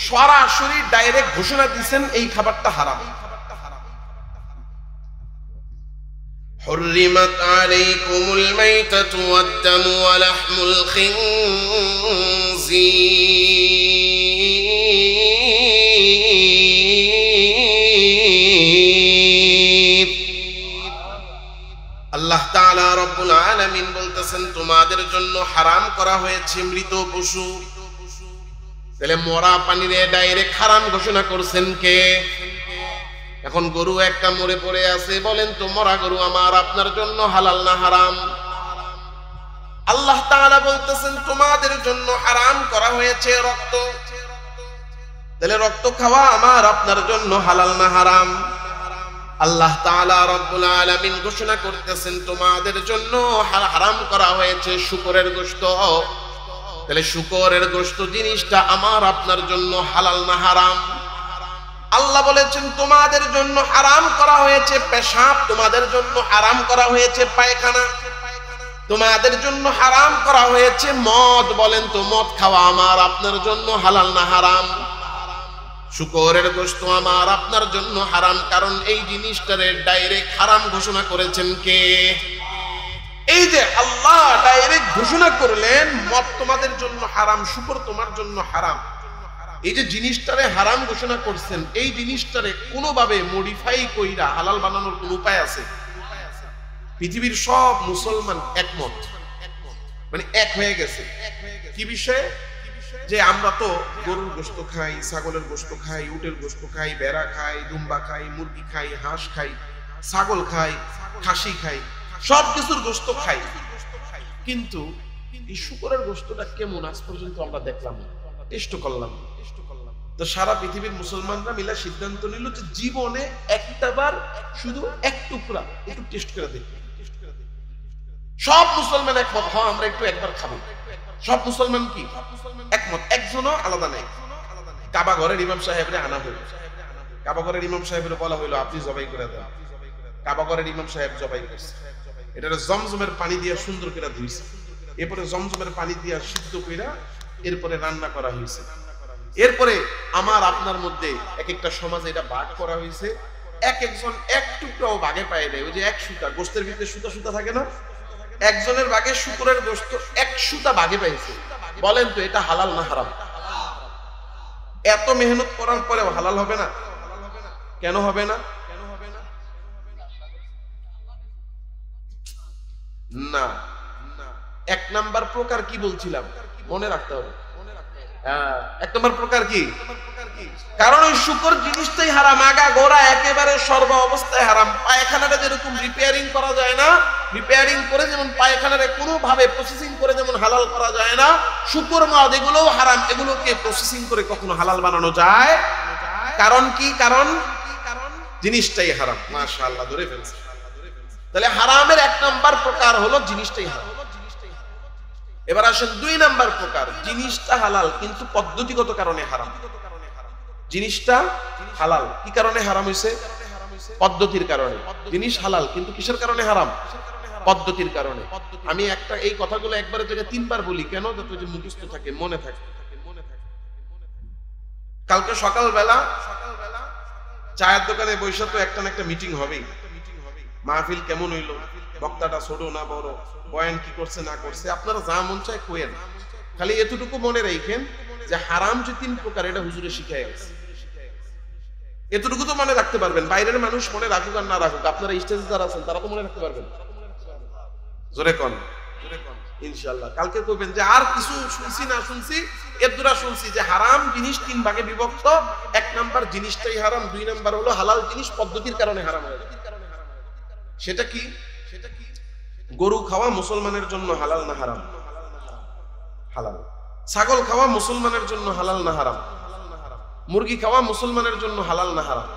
সরাসরি ডাইরেক্ট ঘোষণা দিয়েছেন এই খাবারটা হারাম حرمت عليكم الميتة والدم ولحم الخنزير আল্লাহ তাআলা রব্বুল আলামিন বলতেছেন তোমাদের জন্য হারাম করা হয়েছে মৃত পশু তাহলে মরা পানিরে ডাইরেক্ট হারাম ঘোষণা করছেন কে এখন গরু একটা মরে পড়ে আছে, বলেন তো মরা গরু আমার আপনার জন্য হালাল না হারাম? আল্লাহ তাআলা বলতেছেন তোমাদের জন্য হারাম করা হয়েছে রক্ত। তাহলে রক্ত খাওয়া আমার আপনার জন্য হালাল না হারাম? আল্লাহ তাআলা রব্বুল আলামিন ঘোষণা করতেছেন তোমাদের জন্য হারাম করা হয়েছে শূকরের গোশত। তাহলে শূকরের গোশত জিনিসটা আমার আপনার জন্য হালাল না হারাম? আল্লাহ বলেছেন তোমাদের জন্য হারাম করা হয়েছে পেশাব, তোমাদের জন্য হারাম করা হয়েছে পায়খানা, তোমাদের জন্য হারাম করা হয়েছে মদ। বলেন তো মদ খাওয়া আমার আপনার জন্য হালাল না হারাম? শূকরের গোশত আমার আপনার জন্য হারাম, কারণ এই জিনিসটারে ডাইরেক্ট হারাম ঘোষণা করেছেন কে? এই যে আল্লাহ ডাইরেক্ট ঘোষণা করলেন মদ তোমাদের জন্য হারাম, শূকর তোমার জন্য হারাম। এই যে জিনিসটারে হারাম ঘোষণা করছেন, এই জিনিসটারে কোনোভাবে মডিফাই কইরা হালাল বানানোর কোন উপায় আছে? পৃথিবীর সব মুসলমান একমত, মানে এক হয়ে গেছে। কি বিষয়ে? যে আমরা তো গরুর গোশত খাই, ছাগলের গোশত খাই, উটের গোশত খাই, ভেড়া খাই, দুম্বা খাই, মুরগি খাই, হাঁস খাই, ছাগল খাই, খাসি খাই, সব কিছুর গোশত খাই। কিন্তু এই শূকরের গোশতটা কেমন আজ পর্যন্ত আমরা দেখলাম না, টেস্ট করলাম। তো সারা পৃথিবীর মুসলমানরা মিলে সিদ্ধান্ত নিল যে জীবনে একটাবার শুধু এক টুকরা একটু টেস্ট করে দেখি। সব মুসলমান একমত, হ্যাঁ আমরা একটু একবার খাবো। সব মুসলমান কি একমত, একজনও আলাদা নাই। কাবা ঘরের ইমাম সাহেবরে আনা হইল, কাবা ঘরের ইমাম সাহেবের বলা হইলো আপনি জবাই করে দেন। কাবা ঘরের ইমাম সাহেব জবাই করছে। এটা জমজমের পানি দিয়ে সুন্দর করে ধুইছে, এরপরে জমজমের পানি দিয়ে সিদ্ধ কইরা এরপরে রান্না করা হয়েছে। এরপরে আমার আপনার মধ্যে এক একটা সমাজে এটা ভাগ করা হয়েছে, এক একজন এক টুকরাও ভাগে পায় নাই। ওই যে এক সুতা, গোশতের ভিতরে সুতা সুতা থাকে না, একজনের ভাগে শূকরের গোশত এক সুতা ভাগে পাইছে। বলেন তো এটা হালাল না হারাম? এত মেহনত করার পরেও হালাল হবে না? কেন হবে না? না, এক নাম্বার প্রকার কি বলছিলাম মনে রাখতে হবে। এক নম্বর প্রকার কি? কারণ ওই শূকর জিনিসটাই হারাম, আগা গোড়া একেবারে সর্ব অবস্থায় হারাম। পায়খানাটা যেরকম রিপেয়ারিং করা যায় না, রিপেয়ারিং করে যেমন পায়খানারে কোনো ভাবে প্রসেসিং করে যেমন হালাল করা যায় না, শূকর মদ এগুলোও হারাম। এগুলোকে প্রসেসিং করে কখনো হালাল বানানো যায়? কারণ কি? কারণ জিনিসটাই হারাম। মাশাআল্লাহ, ধরে ফেলছে। তাহলে হারামের এক নাম্বার প্রকার হলো জিনিসটাই হারাম। এবার আসেন দুই নাম্বার প্রকার, জিনিসটা হালাল কিন্তু পদ্ধতিগত কারণে হারাম। জিনিসটা হালাল কি কারণে হারাম হয়েছে? পদ্ধতির কারণে। জিনিস হালাল কিন্তু কিসের কারণে হারাম? পদ্ধতির কারণে। আমি একটা এই কথাগুলো একবারের জায়গায় তিনবার বলি, কেন? যাতে যে মুখস্থ থাকে, মনে থাকে। কালকে সকালবেলা চায়ের দোকানে বসে তো একটা না একটা মিটিং হবেই। মাহফিল কেমন হইলো, বক্তাটা ছোট না বড়, বয়ান কি করছে না করছে, আপনারা যা মন চায় কোয়েন। খালি এতটুকু মনে রাখেন যে হারাম যে তিন প্রকার, এটা হুজুরে শিখায় গেছে। এতটুকু তো মনে রাখতে পারবেন। বাইরের মানুষ মনে রাখুক আর না রাখুক, আপনারা স্টেজে যারা আছেন তারা তো মনে রাখতে পারবেন। জোরে কোন ইনশাআল্লাহ। কালকে কইবেন যে আর কিছু শুনছি না শুনছি, এর দ্বারা শুনছি যে হারাম জিনিস তিন ভাগে বিভক্ত। এক নাম্বার জিনিসটাই হারাম, দুই নাম্বার হলো হালাল জিনিস পদ্ধতির কারণে হারাম হয়ে যায়। সেটা কি? গরু খাওয়া মুসলমানের জন্য হালাল না হারাম? হালাল। ছাগল খাওয়া মুসলমানের জন্য হালাল না হারাম? মুরগি খাওয়া মুসলমানের জন্য হালাল না হারাম?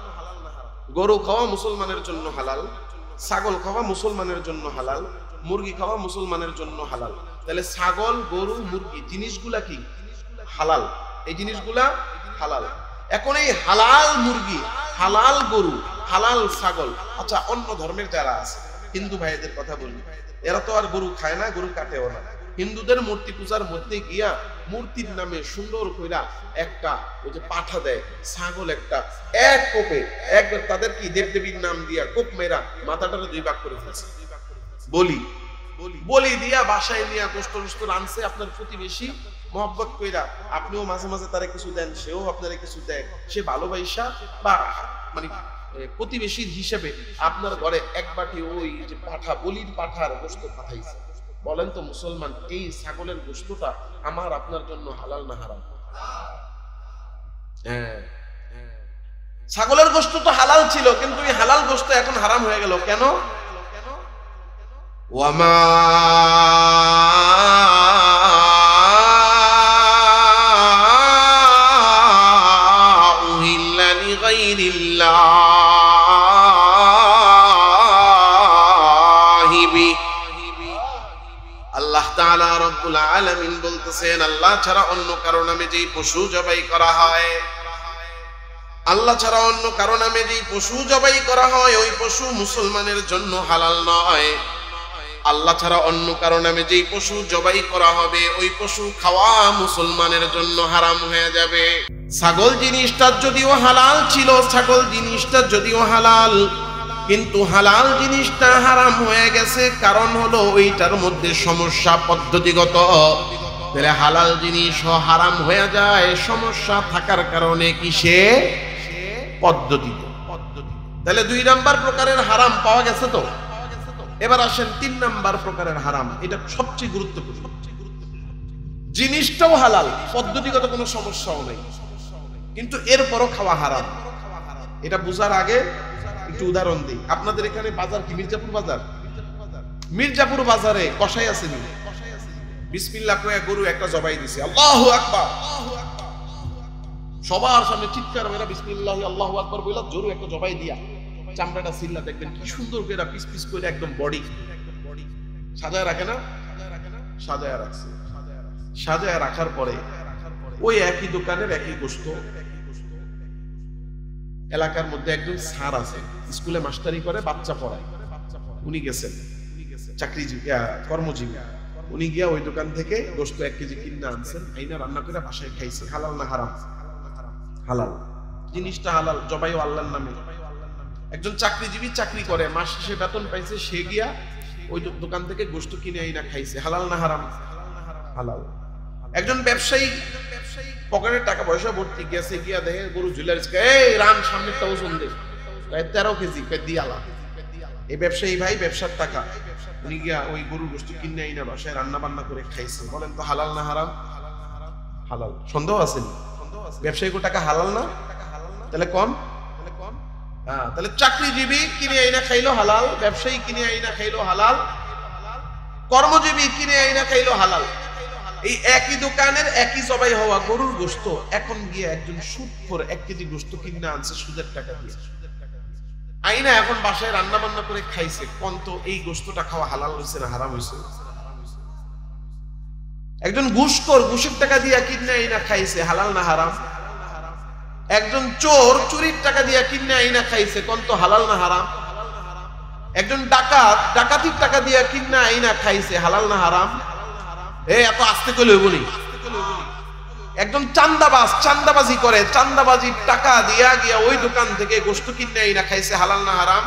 গরু খাওয়া মুসলমানের জন্য হালাল, ছাগল খাওয়া মুসলমানের জন্য হালাল, মুরগি খাওয়া মুসলমানের জন্য হালাল। তাহলে ছাগল, গরু, মুরগি জিনিসগুলা কি? হালাল। এই জিনিসগুলা হালাল। এখন এই হালাল মুরগি, হালাল গরু, হালাল ছাগল, আচ্ছা অন্য ধর্মের যারা আছে, হিন্দু ভাইদের কথা বলি, এরা তো আর গরু খায় না, গরু কাটেও না। হিন্দুদের মূর্তি পূজার মধ্যে গিয়া মূর্তির নামে সুন্দর কইরা একটা ওই যে পাঠা দেয়, ছাগল একটা এক কোপে একবার তাদের কি দেবদেবীর নাম দিয়া কোপ মেরা মাথাটারে দুই ভাগ করে ফেলছে। বলি বলি দিয়া বাসায় নিয়ে গোস্ত গোস্ত রানছে আপনার প্রতিবেশী, মহব্বত কইরা আপনিও মাঝে মাঝে তারে কিছু দেন, সেও আপনারে কিছু দেয়। সে ভালোবাসা বা মানে প্রতিবেশীর হিসেবে আপনার ঘরে এক বাটি ওই যে পাঠা, বলির পাঠার গোস্ত পাঠাইছে। বলেন তো মুসলমান, এই ছাগলের গোস্তটা আমার আপনার জন্য হালাল না হারাম? ছাগলের গোশত তো হালাল ছিল, কিন্তু এই হালাল গোশত এখন হারাম হয়ে গেল কেন? ওয়ামা উহিল্লা লিগাইরিল্লাহি বি। আল্লাহ তাআলা রব্বুল আলামিন বলতেছেন, আল্লাহ ছাড়া অন্য কারো নামে যেই পশু জবাই করা হয়, আল্লাহ ছাড়া অন্য কারো নামে যেই পশু জবাই করা হয় ওই পশু মুসলমানের জন্য হালাল নয়। আল্লাহ ছাড়া অন্য কারো নামে যেই পশু জবাই করা হবে ওই পশু খাওয়া মুসলমানের জন্য হারাম হয়ে যাবে। ছাগল জিনিসটা যদিও হালাল ছিল, ছাগল জিনিসটা যদিও হালাল, কিন্তু হালাল জিনিসটা হারাম হয়ে গেছে, কারণ হলো ওইটার মধ্যে সমস্যা পদ্ধতিগত। তাহলে হালাল জিনিস হারাম হয়ে যায় সমস্যা থাকার কারণে, কিসে? পদ্ধতিতে। তাহলে 2 নাম্বার প্রকারের হারাম পাওয়া গেছে তো। এবার আসেন 3 নাম্বার প্রকারের হারাম, এটা সবচেয়ে গুরুত্বপূর্ণ। জিনিসটাও হালাল, পদ্ধতিগত কোনো সমস্যাও নেই, কিন্তু এরপরও খাওয়া হারাম। এটা বুঝার আগে একটু উদাহরণ দিই। আপনাদের এখানে বাজার কি মির্জাপুর বাজার? মির্জাপুর বাজারে কসাই আছে নি? বিসমিল্লাহ কয়ে গরু একটা জবাই দিছে, আল্লাহু আকবার, সবার সামনে চিৎকার মেরা বিসমিল্লাহ আল্লাহু আকবার বইলা জোরে একটা জবাই দিয়া চামড়াটা সিল্লা দেখবেন কি সুন্দর করে পিস পিস করে একদম বডি সাজায় রাখে না? সাজায় রাখছে। সাজায় রাখার পরে ওই একই দোকানের একই গোশত এলাকার মধ্যে একজন স্যার আছে, স্কুলে মাস্টারি করে, বাচ্চা পড়ায়। উনি গেছেন চাকরিজীবী, কর্মজীবী। উনি গিয়া ওই দোকান থেকে গোশত 1 কেজি কিনে আনছেন, আইনা রান্না করে বাসায় খাইছে। হালাল না হারাম? হালাল। জিনিসটা হালাল, জবাইও আল্লাহর নামে। একজন চাকরিজীবী চাকরি করে, মাস শেষে বেতন পাইছে, সে গিয়া ওই দোকান থেকে গোশত কিনে আইনা খাইছে। হালাল না হারাম? হালাল। একজন ব্যবসায়ী পকেটে টাকা পয়সা ভর্তি গেছে, গিয়া দেখে গরু ঝুলে আছে, এই রান সামনেরটা ওজন দে, 13 কেজি দিয়ালা। এই ব্যবসায়ী ভাই ব্যবসার টাকা, উনি গিয়া ওই গরুর গোশত কিনে আইনা বাসায় রান্না বান্না করে খাইছে। বলেন তো হালাল না হারাম? হালাল। সন্দেহ আছে? ব্যবসায়ী টাকা হালাল না? তাহলে কম? হ্যাঁ, তাহলে চাকরিজীবী কিনে আইনা খাইলো হালাল, ব্যবসায়ী কিনে আইনা খাইলো হালাল, কর্মজীবী কিনে আইনা খাইলো হালাল। এই একই দোকানের একই জবাই হওয়া গরুর গোশত এখন গিয়ে একজন সুদখোর 1 কেজি গোশত কিনে আনছে সুদের টাকা দিয়ে, আইনা এখন বাসায় রান্না বান্না করে খাইছে। কোন তো এই গোশতটা খাওয়া হালাল হইছে না হারাম হইছে? একজন ঘুষখোর ঘুষের টাকা দিয়ে কিনে আইনা খাইছে, হালাল না হারাম? একজন চোর চুরির টাকা দিয়ে কিনে আইনা খাইছে, কোন তো হালাল না হারাম? একজন ডাকাত ডাকাতির টাকা দিয়ে কিনে আইনা খাইছে, হালাল না হারাম? এত আস্তে কইলে বলি। একজন চান্দাবাজ চান্দাবাজি করে, চান্দাবাজির টাকা দিয়া গিয়া ওই দোকান থেকে গোশত কিনে আইনা খাইছে, হালাল না হারাম?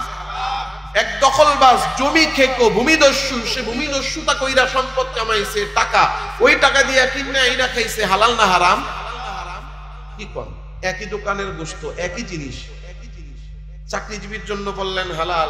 এক দখলবাজ জমি খেকো ভূমিদস্যু, সে ভূমিদস্যুতা কইরা সম্পদ কামাইছে, টাকা ওই টাকা দিয়া কিনে আইনা খাইছে, হালাল না হারাম? কি কোন? একই দোকানের গোশত, একই জিনিস। চাকরিজীবীর জন্য বললেন হালাল,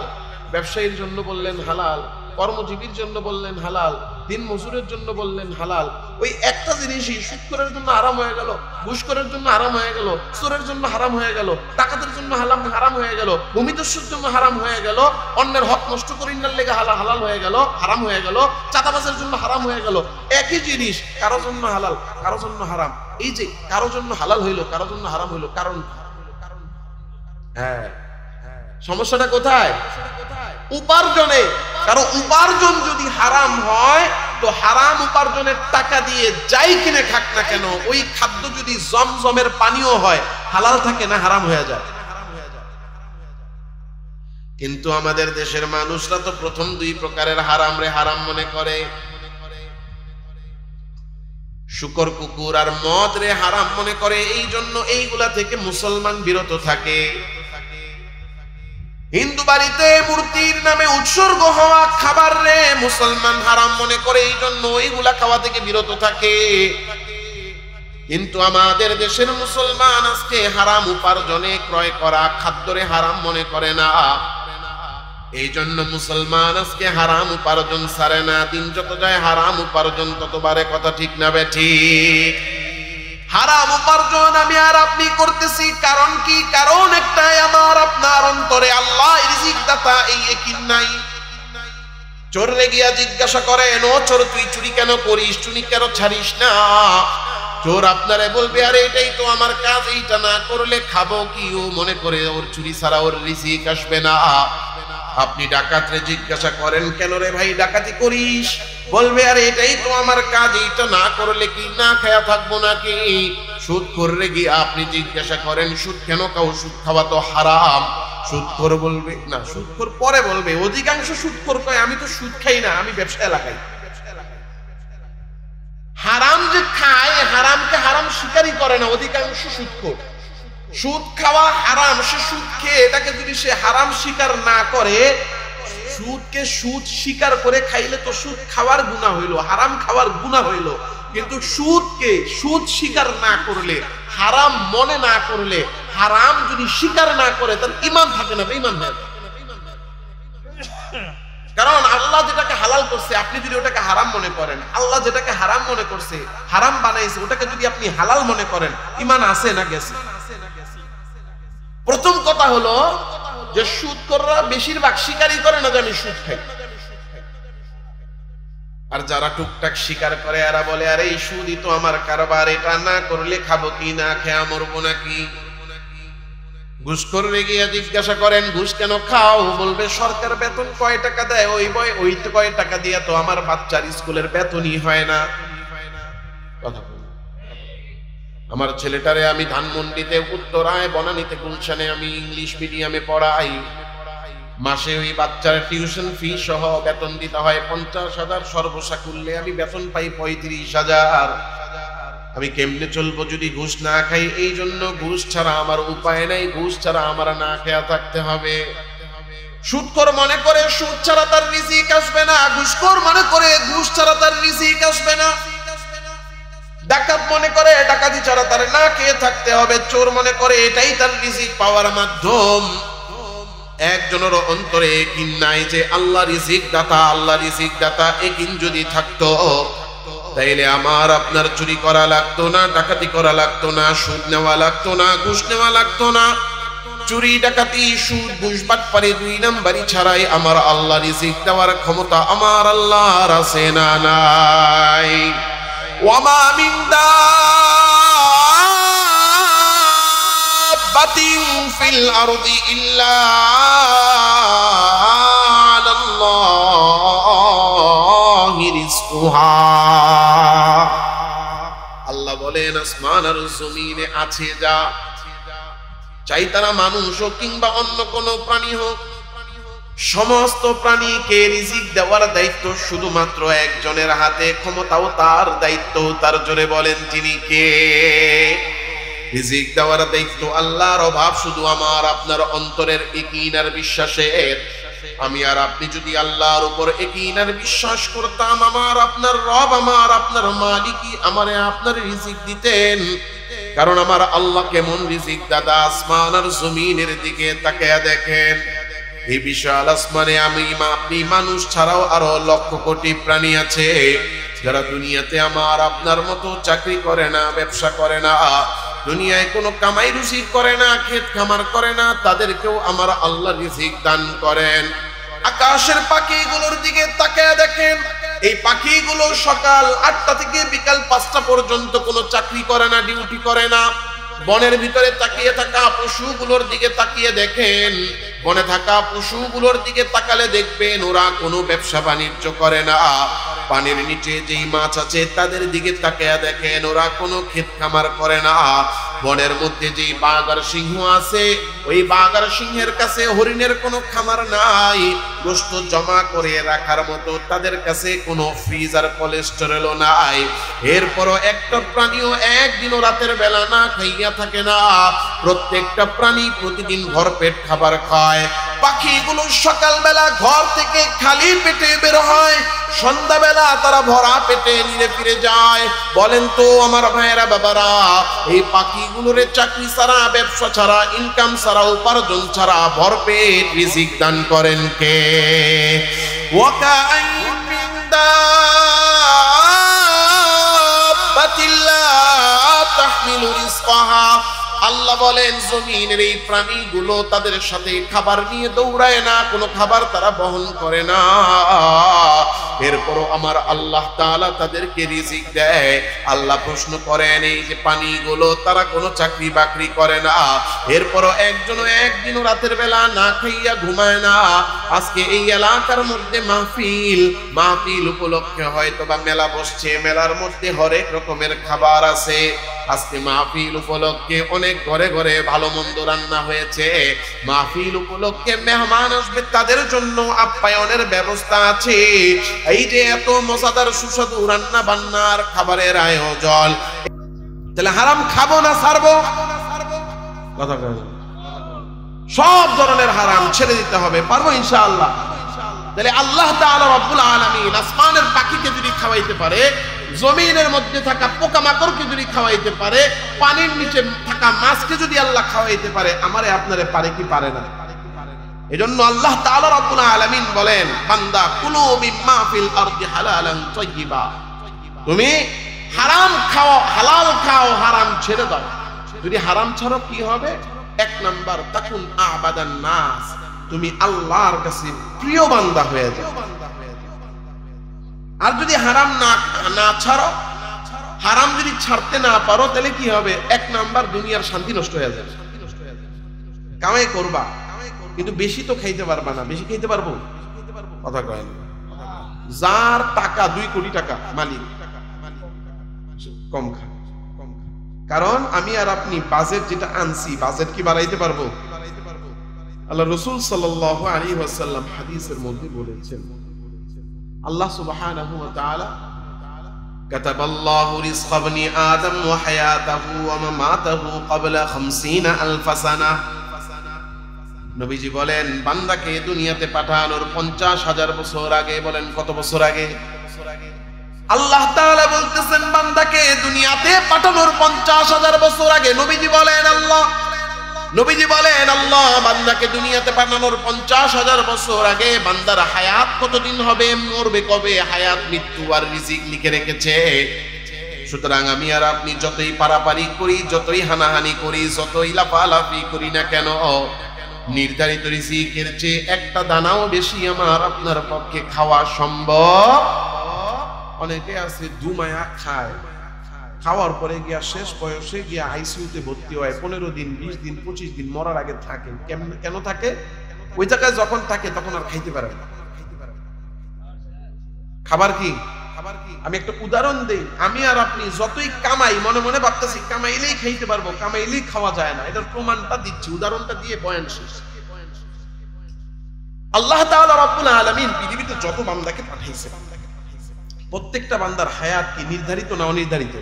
ব্যবসায়ীর জন্য বললেন হালাল, কর্মজীবীর জন্য বললেন হালাল, দিন মজুরের জন্য বললেন হালাল। ওই একটা জিনিসই সুদখোরের জন্য হারাম হয়ে গেল, ঘুষখোরের জন্য হারাম হয়ে গেল, চোরের জন্য হারাম হয়ে গেল, ডাকাতের জন্য হারাম হয়ে গেল, ভূমিদস্যুর জন্য হারাম হয়ে গেল, অন্যের হক নষ্ট করিনার লেগে হালাল হয়ে গেল, হারাম হয়ে গেল, চাঁদাবাজের জন্য হারাম হয়ে গেল। একই জিনিস, কারো জন্য হালাল কারো জন্য হারাম। এই যে কারো জন্য হালাল হইলো কারো জন্য হারাম হইলো, কারণ হ্যাঁ, সমস্যাটা কোথায়? উপার্জনে। কারো উপার্জন যদি হারাম হয় তো হারাম উপার্জনের টাকা দিয়ে যাই কিনে খাক না কেন, ওই খাদ্য যদি জমজমের পানীয় হয় হালাল থাকে না হারাম হয়ে যায়? কিন্তু আমাদের দেশের মানুষরা তো প্রথম 2 প্রকারের হারাম রে হারাম মনে করে। শুকর কুকুর আর মদ রে হারাম মনে করে, এই জন্য এইগুলা থেকে মুসলমান বিরত থাকে। হিন্দু বাড়িতে মূর্তির নামে উৎসর্গ হওয়া খাবার রে মুসলমান হারাম মনে করে, এই জন্য এইগুলা খাওয়া থেকে বিরত থাকে। কিন্তু আমাদের দেশের মুসলমান আজকে হারাম উপার্জনে ক্রয় করা খাদ্যরে হারাম মনে করে না। এই জন্য মুসলমান আজকে হারাম উপার্জন ছাড়ে না। দিন যত যায় হারাম উপার্জন তত বাড়ে। কথা ঠিক না বেঠিক? হারাম উপার্জন আমি আর আপনি করতেছি, কারণ কি? কারণ একটাই, আমার আপনার অন্তরে আল্লাহ রিজিক দাতা এই ইয়াকিন নাই। চোরে গিয়া জিজ্ঞাসা করেন, ও চোর তুই চুরি কেন করিস, চুরি কেন ছাড়িস না? চোর আপনারে বলবে, আরে এটাই তো আমার কাজ, এইটা না করলে খাবো কি? ও মনে করে ওর চুরি ছাড়া ওর রিজিক আসবে না। আপনি ডাকাতরে জিজ্ঞাসা করেন, কেন রে ভাই ডাকাতি করিস? বলবে, আরে এটাই তো আমার কাজ, এইটা না করলে কি না খায়া থাকবো নাকি? সুদ করলে গিয়ে আপনি জিজ্ঞাসা করেন, সুদ কেন খাও? সুদ খাওয়া তো হারাম। সুদখোর বলবে না, সুদখোর পরে বলবে, অধিকাংশ সুদখোর কয় আমি তো সুদ খাই না, আমি ব্যবসায় লাগাই। হারাম যে খায়, হারামকে হারাম স্বীকারই করে না অধিকাংশ সুদখোর। সুদ খাওয়া হারাম, সে সুদ খেয়ে এটাকে যদি সে হারাম স্বীকার না করে, সুদকে সুদ স্বীকার করে খাইলে তো সুদ খাওয়ার গুনাহ হইল, হারাম খাওয়ার গুনাহ হইল। কিন্তু সুদকে সুদ স্বীকার না করলে, হারাম মনে না করলে, হারাম যদি স্বীকার না করে, তার ঈমান থাকে না, বেঈমান হয়। কারণ আল্লাহ যেটাকে হালাল করছে, আপনি যদি ওটাকে হারাম মনে করেন, আল্লাহ যেটাকে হারাম মনে করছে, হারাম বানাইছে, ওটাকে যদি আপনি হালাল মনে করেন, ঈমান আছে না গেছে? প্রথম কথা হলো যে সুদখোররা বেশিরভাগ স্বীকারই করে না যে আমি সুদ খাই। আর যারা টুকটাক স্বীকার করে, এরা বলে, আরে এই সুদই তো আমার কারবার, এটা না করলে খাবো কি, না খেয়ে মরবো নাকি? ঘুষখোররে গিয়ে জিজ্ঞাসা করেন, ঘুষ কেন খাও? বলবে, সরকার বেতন কয় টাকা দেয়, ওই কয় টাকা দিয়ে তো আমার বাচ্চার স্কুলের বেতনই হয় না। কথা বল, আমার ছেলেটারে আমি ধানমন্ডিতে, উত্তরায়, বনানীতে, গুলশানে আমি ইংলিশ মিডিয়ামে পড়াই। মাসে ওই বাচ্চার টিউশন ফি সহ বেতন দিতে হয় 50,000, সর্বসাকুল্যে আমি বেতন পাই 35,000। আমি কেমনে চলবো যদি ঘুষ না খাই? এই জন্য ঘুষ ছাড়া আমার উপায় নাই, ঘুষ ছাড়া আমার না খেয়া থাকতে হবে। সুদখোর মনে করে সুদ ছাড়া তার রিজিক আসবে না, ঘুষখোর মনে করে ঘুষ ছাড়া তার রিজিক আসবে না। ডাকাত মনে করে ডাকাতি ছাড়া তার না খেয়ে থাকতে হবে, চোর মনে করে এটাই তার রিজিক পাওয়ার মাধ্যম। একজনের অন্তরে ইয়াকিন নাই যে আল্লাহ রিজিক দাতা, আল্লাহ রিজিক দাতা। ইয়াকিন যদি থাকতো, তাইলে আমার আপনার চুরি করা লাগতো না, ডাকাতি করা লাগতো না, সুদ নেওয়া লাগতো না, ঘুষ নেওয়া লাগতো না। চুরি, ডাকাতি, সুদ, ঘুষ, বাটপারি, 2 নাম্বারি ছাড়াই আমার আল্লাহ রিজিক দেওয়ার ক্ষমতা আমার আল্লাহর আছে না নাই? ওয়ামা মিন দাব্বাতিন ফিল আরদি ইল্লা আলাল্লাহি রিজকুহা। আল্লাহ বলেন, আসমান আর জমিনে আছে যা, চাই তারা মানুষ হোক কিংবা অন্য কোনো প্রাণী হোক, সমস্ত প্রাণীকে রিজিক দেওয়ার দায়িত্ব শুধুমাত্র একজনের হাতে, ক্ষমতাও তার, দায়িত্ব তার। জোরে বলেন, তিনি কে? রিজিক দেওয়ার দায়িত্ব আল্লাহর। অভাব শুধু আমার আপনার অন্তরের ইয়াকিন আর বিশ্বাসের। আমি আর আপনি যদি আল্লাহর উপর ইয়াকিন আর বিশ্বাস করতাম, আমার আপনার রব, আমার আপনার মালিকই আমারে আপনার রিজিক দিতেন। কারণ আমার আল্লাহ কেমন রিজিক দাদা, আসমান আর জমিনের দিকে তাকায়া দেখেন। এই বিশাল আসমানে আমি আপনি মানুষ ছাড়াও আরো লক্ষ কোটি প্রাণী আছে, যারা দুনিয়াতে আমার আপনার মতো চাকরি করে না, ব্যবসা করে না, দুনিয়ায় কোনো কামাই রুজি করে না, ক্ষেত খামার করে না, তাদেরকেও আমার আল্লাহ রিজিক দান করেন। আকাশের পাখিগুলোর দিকে তাকায়া দেখেন, এই পাখিগুলো সকাল 8টা থেকে বিকাল 5টা পর্যন্ত কোনো চাকরি করে না, ডিউটি করে না। বনের ভিতরে তাকিয়ে থাকা পশুগুলোর দিকে তাকিয়ে দেখেন, বনে থাকা পশুগুলোর দিকে তাকালে দেখবেন ওরা কোনো ব্যবসা বাণিজ্য করে না। পানির নিচে যেই মাছ আছে তাদের দিকে তাকিয়ে দেখেন, ওরা কোনো ক্ষেত খামার করে না। বনের মধ্যে যেই বাঘ আর সিংহ আছে, ওই বাঘ আর সিংহের কাছে হরিণের কোনো খামার নাই, গোশত জমা করে রাখার মতো তাদের কাছে কোনো ফ্রিজ আর কোলেস্টেরলও নাই। এরপরও একটা প্রাণীও একদিনও রাতের বেলা না খাইয়া থাকে না। প্রত্যেকটা প্রাণী প্রতিদিন ভরপেট খাবার খায়। পাখিগুলো সকালবেলা ঘর থেকে খালি পেটে বের হয়, সন্ধ্যাবেলা তারা ভরা পেটে নিরে ফিরে যায়। বলেন তো আমার ভাইয়েরা, বাবারা, এই পাখিগুলোরে চাকরি ছাড়া, ব্যবসা ছাড়া, ইনকাম ছাড়া, উপার্জন ছাড়া ভরপেট রিজিক দান করেন কে? ওয়াকাইন মিন দাব্বাতিন লা তাহমিলু রিজকাহা, আল্লাহ বলেন জমিনের এই প্রাণীগুলো তাদের সাথে খাবার নিয়ে দৌড়ায় না, কোনো খাবার তারা বহন করে না। এরপরও আমার আল্লাহ তাআলা তাদেরকে রিজিক দেয়। আল্লাহ প্রশ্ন করেন, এই যে প্রাণীগুলো তারা কোনো চাকরি বাকরি করে না, এরপরও একজনও একদিনও রাতের বেলা না খাইয়া ঘুমায় না। আজকে এই এলাকার মধ্যে মাহফিল উপলক্ষে হয়তো বা মেলা বসছে, মেলার মধ্যে হরেক রকমের খাবার আছে। আজকে মাহফিল উপলক্ষে অনেক ঘরে ঘরে ভালো মন্দ রান্না হয়েছে। মাহফিল উপলক্ষে মেহমান আসবে, তাদের জন্য আপ্যায়নের ব্যবস্থা আছে। এই যে এত মজাদার সুস্বাদু রান্না বান্নার খাবারের আয়োজন, তাহলে হারাম খাবো না ছাড়বো? কথা বলেন। সব ধরনের হারাম ছেড়ে দিতে হবে, পারবো ইনশাআল্লাহ। তাহলে আল্লাহ তাআলা রব্বুল আলামিন আসমানের পাখিকে যদি খাওয়াইতে পারে, জমিনের মধ্যে থাকা পোকামাকড়কে যদি খাওয়াইতে পারে, পানির নিচে থাকা মাছকে যদি আল্লাহ খাওয়াইতে পারে, আমারে আপনারে পারে কি পারে না? এজন্য আল্লাহ তাআলা রব্বুল আলামিন বলেন, বান্দা কুলু মিম্মা ফিল আরদি হালালান তাইয়্যিবা, তুমি হারাম খাও, হালাল খাও, হারাম ছেড়ে দাও। যদি হারাম ছাড়ো কি হবে? এক নাম্বার, তাকুন আবাদান নাস, তুমি আল্লাহর কাছে প্রিয় বান্দা হয়ে যাও। আর যদি হারাম না ছাড়ো, হারাম যদি ছাড়তে না পারো, তাহলে কি হবে? এক নাম্বার, দুনিয়ার শান্তি নষ্ট হয়ে যাবে। কামাই করবা কিন্তু বেশি তো খাইতে পারবা না। বেশি খাইতে পারবো? কথা কয় না। যার টাকা 2 কোটি টাকা মালিক, কম খা। কারণ আমি আর আপনি বাজেট যেটা আনছি, বাজেট কি বাড়াইতে পারবো? আল্লাহ রাসূল সাল্লাল্লাহু আলাইহি ওয়াসাল্লাম হাদিসের মধ্যে বলেছেন, আল্লাহ সুবহানাহু ওয়া তাআলা কাতাবাল্লাহু রিজকা বনি আদম ওয়া হায়াতাহু ওয়া মামাতাহু ক্বাবলা 50000 সানা। নবীজি বলেন, বান্দাকে দুনিয়াতে পাঠানোর 50,000 বছর আগে। বলেন কত বছর আগে? আল্লাহ তাআলা বলতেছেন বান্দাকে দুনিয়াতে পাঠানোর 50,000 বছর আগে। নবীজি বলেন আল্লাহ বান্দাকে দুনিয়াতে পাঠানোর 50,000 বছর আগে বান্দার হায়াত কতদিন হবে, মরবে কবে, হায়াত, মৃত্যু আর রিজিক লিখে রেখেছে। সুতরাং আমি আর আপনি যতই পারাপারি করি, যতই হানাহানি করি, যতই লাফালাফি করি না কেন, নির্ধারিত রিজিকের চেয়ে একটা দানাও বেশি আমার আপনার পক্ষে খাওয়া সম্ভব। অনেকে আছে দুমায়া খায়, খাওয়ার পরে গিয়া শেষ বয়সে গিয়া আইসিইউতে ভর্তি হয়, 15 দিন, 20 দিন, 25 দিন মরার আগে থাকে। কেন থাকে? ওই জায়গায় যখন থাকে তখন আর খাইতে পারে না। খাবার কি? আমি একটা উদাহরণ দেই। আমি আর আপনি যতই কামাই, মনে মনে ভাবতেছি কামাইলেই খাইতে পারবো, কামাইলেই খাওয়া যায় না। এটার প্রমাণটা দিচ্ছি, উদাহরণটা দিয়ে বয়ান শেষ। আল্লাহ তাআলা রব্বুল আলামিন পৃথিবীতে যত বান্দাকে পাঠাইছে, প্রত্যেকটা বান্দার হায়াত কি নির্ধারিত না অনির্ধারিত?